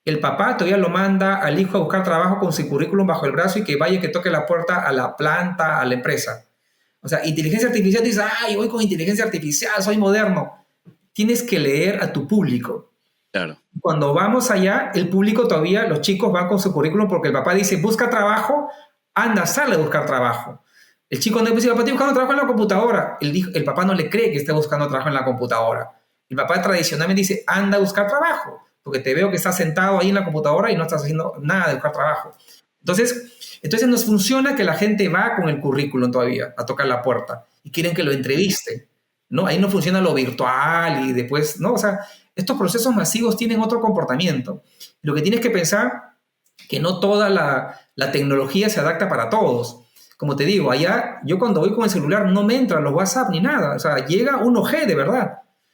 el papá todavía lo manda al hijo a buscar trabajo con su currículum bajo el brazo y que vaya y que toque la puerta a la planta, a la empresa. O sea, inteligencia artificial dice, yo voy con inteligencia artificial, soy moderno. Tienes que leer a tu público. Claro. cuando vamos allá, el público todavía, los chicos van con su currículum porque el papá dice, busca trabajo, anda, sale a buscar trabajo. El chico no dice, papá, estoy buscando trabajo en la computadora. El papá no le cree que esté buscando trabajo en la computadora. El papá tradicionalmente dice, anda a buscar trabajo, porque te veo que estás sentado ahí en la computadora y no estás haciendo nada de buscar trabajo. Entonces nos funciona que la gente va con el currículum todavía a tocar la puerta y quieren que lo entrevisten, ¿no? Ahí no funciona lo virtual y después, ¿no? O sea, estos procesos masivos tienen otro comportamiento. Lo que tienes que pensar que no toda la tecnología se adapta para todos. Como te digo, allá yo cuando voy con el celular no me entran los WhatsApp ni nada. O sea, llega 1G de verdad.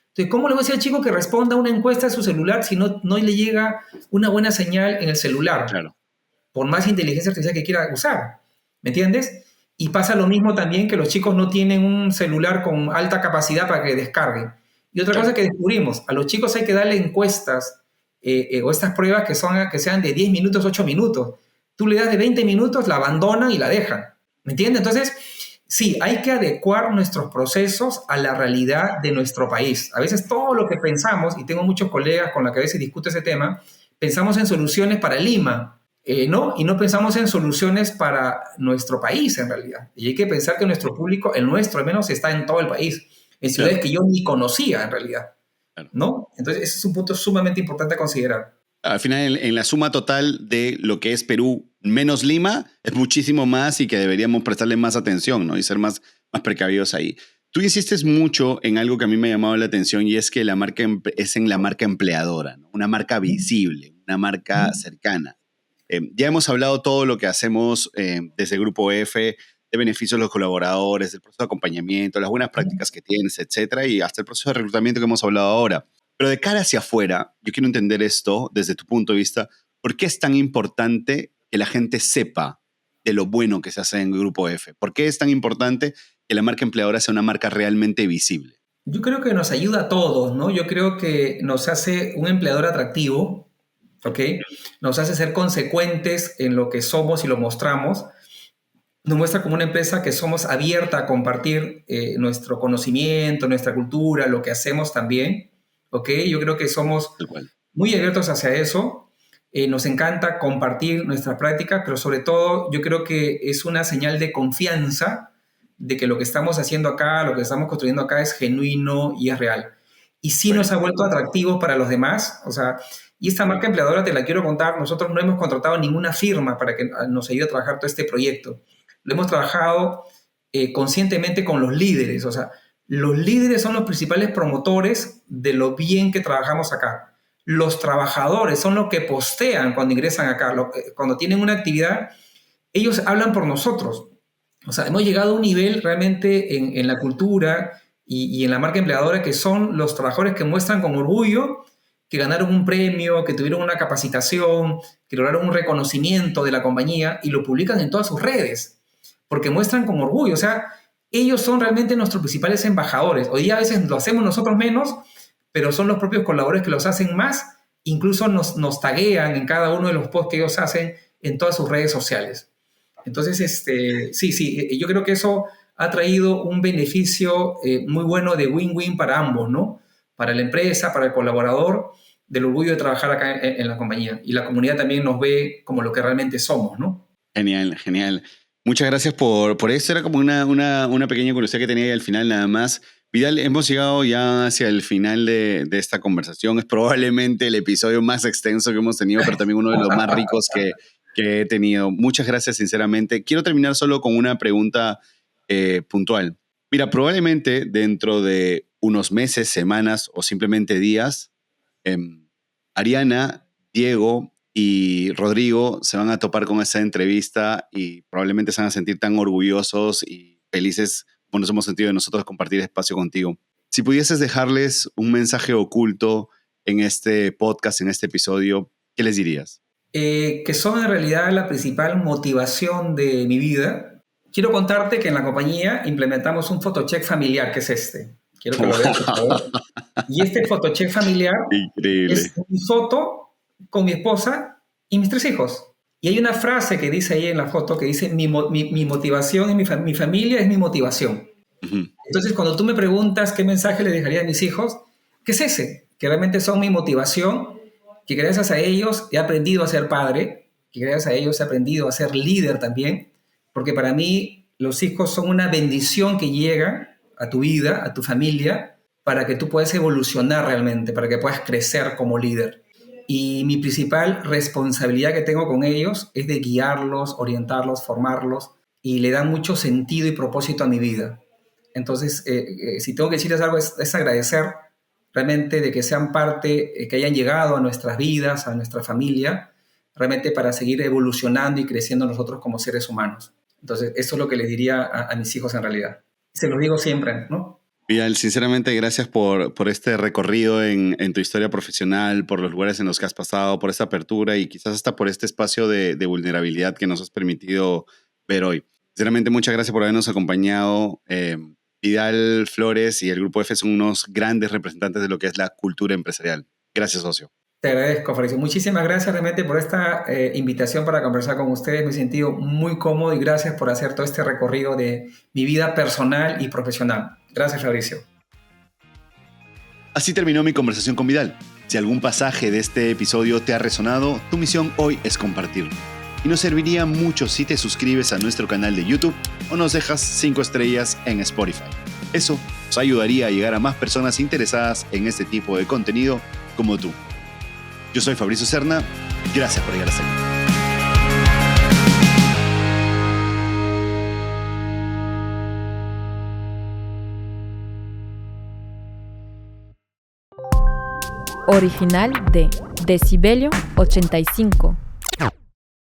Entonces, ¿cómo le voy a decir al chico que responda a una encuesta de su celular si no le llega una buena señal en el celular? Claro. Por más inteligencia artificial que quiera usar. ¿Me entiendes? Y pasa lo mismo también que los chicos no tienen un celular con alta capacidad para que descarguen. Y otra cosa que descubrimos, a los chicos hay que darle encuestas o estas pruebas que sean de 10 minutos, 8 minutos. Tú le das de 20 minutos, la abandonan y la dejan. ¿Me entiendes? Entonces, sí, hay que adecuar nuestros procesos a la realidad de nuestro país. A veces todo lo que pensamos, y tengo muchos colegas con los que a veces discuto ese tema, pensamos en soluciones para Lima, ¿no? Y no pensamos en soluciones para nuestro país, en realidad. Y hay que pensar que nuestro público, el nuestro al menos, está en todo el país, en ciudades que yo ni conocía, en realidad, ¿no? Entonces, ese es un punto sumamente importante a considerar. Al final, en la suma total de lo que es Perú menos Lima, es muchísimo más y que deberíamos prestarle más atención, ¿no? Y ser más precavidos ahí. Tú insistes mucho en algo que a mí me ha llamado la atención y es que la marca es en la marca empleadora, ¿no? Una marca visible, una marca cercana. Ya hemos hablado todo lo que hacemos desde el Grupo F, de beneficios a los colaboradores, del proceso de acompañamiento, las buenas prácticas que tienes, etcétera, y hasta el proceso de reclutamiento que hemos hablado ahora. Pero de cara hacia afuera, yo quiero entender esto desde tu punto de vista. ¿Por qué es tan importante que la gente sepa de lo bueno que se hace en el Grupo F? ¿Por qué es tan importante que la marca empleadora sea una marca realmente visible? Yo creo que nos ayuda a todos, ¿no? Yo creo que nos hace un empleador atractivo, ¿ok? Nos hace ser consecuentes en lo que somos y lo mostramos. Nos muestra como una empresa que somos abierta a compartir nuestro conocimiento, nuestra cultura, lo que hacemos también. ¿Ok? Yo creo que somos muy abiertos hacia eso. Nos encanta compartir nuestra práctica, pero sobre todo yo creo que es una señal de confianza de que lo que estamos haciendo acá, lo que estamos construyendo acá es genuino y es real. Y sí nos ha vuelto atractivo para los demás. O sea, y esta marca empleadora te la quiero contar. Nosotros no hemos contratado ninguna firma para que nos ayude a trabajar todo este proyecto. Lo hemos trabajado conscientemente con los líderes. O sea, los líderes son los principales promotores de lo bien que trabajamos acá. Los trabajadores son los que postean cuando ingresan acá. Cuando tienen una actividad, ellos hablan por nosotros. O sea, hemos llegado a un nivel realmente en la cultura y en la marca empleadora que son los trabajadores que muestran con orgullo que ganaron un premio, que tuvieron una capacitación, que lograron un reconocimiento de la compañía y lo publican en todas sus redes, porque muestran con orgullo. O sea, ellos son realmente nuestros principales embajadores. Hoy día a veces lo hacemos nosotros menos, pero son los propios colaboradores que los hacen más. Incluso nos taguean en cada uno de los posts que ellos hacen en todas sus redes sociales. Entonces, sí, yo creo que eso ha traído un beneficio muy bueno de win-win para ambos, ¿no? Para la empresa, para el colaborador, del orgullo de trabajar acá en la compañía. Y la comunidad también nos ve como lo que realmente somos, ¿no? Genial, genial. Muchas gracias por eso. Era como una pequeña curiosidad que tenía ahí al final nada más. Vidal, hemos llegado ya hacia el final de esta conversación. Es probablemente el episodio más extenso que hemos tenido, pero también uno de los más ricos que he tenido. Muchas gracias, sinceramente. Quiero terminar solo con una pregunta puntual. Mira, probablemente dentro de unos meses, semanas o simplemente días, Ariana, Diego y Rodrigo se van a topar con esta entrevista y probablemente se van a sentir tan orgullosos y felices como nos hemos sentido de nosotros compartir espacio contigo. Si pudieses dejarles un mensaje oculto en este podcast, en este episodio, ¿qué les dirías? Que son en realidad la principal motivación de mi vida. Quiero contarte que en la compañía implementamos un photocheck familiar, que es este. Quiero que lo veas, por favor. Y este photocheck familiar Increíble. Es mi foto con mi esposa y mis 3 hijos. Y hay una frase que dice ahí en la foto que dice, mi motivación y mi familia es mi motivación. Uh-huh. Entonces, cuando tú me preguntas qué mensaje le dejaría a mis hijos, ¿qué es ese? Que realmente son mi motivación, que gracias a ellos he aprendido a ser padre, que gracias a ellos he aprendido a ser líder también, porque para mí los hijos son una bendición que llega a tu vida, a tu familia, para que tú puedas evolucionar realmente, para que puedas crecer como líder. Y mi principal responsabilidad que tengo con ellos es de guiarlos, orientarlos, formarlos, y le da mucho sentido y propósito a mi vida. Entonces, si tengo que decirles algo, es agradecer realmente de que sean parte, que hayan llegado a nuestras vidas, a nuestra familia, realmente para seguir evolucionando y creciendo nosotros como seres humanos. Entonces, eso es lo que les diría a mis hijos en realidad. Se los digo siempre, ¿no? Vidal, sinceramente, gracias por este recorrido en tu historia profesional, por los lugares en los que has pasado, por esta apertura y quizás hasta por este espacio de vulnerabilidad que nos has permitido ver hoy. Sinceramente, muchas gracias por habernos acompañado. Vidal Flores y el Grupo F son unos grandes representantes de lo que es la cultura empresarial. Gracias, socio. Te agradezco, Fabricio. Muchísimas gracias realmente por esta invitación para conversar con ustedes. Me he sentido muy cómodo y gracias por hacer todo este recorrido de mi vida personal y profesional. Gracias, Fabricio. Así terminó mi conversación con Vidal. Si algún pasaje de este episodio te ha resonado, tu misión hoy es compartirlo. Y nos serviría mucho si te suscribes a nuestro canal de YouTube o nos dejas 5 estrellas en Spotify. Eso nos ayudaría a llegar a más personas interesadas en este tipo de contenido como tú. Yo soy Fabricio Serna. Gracias por llegar hasta aquí. Original de Decibelio 85.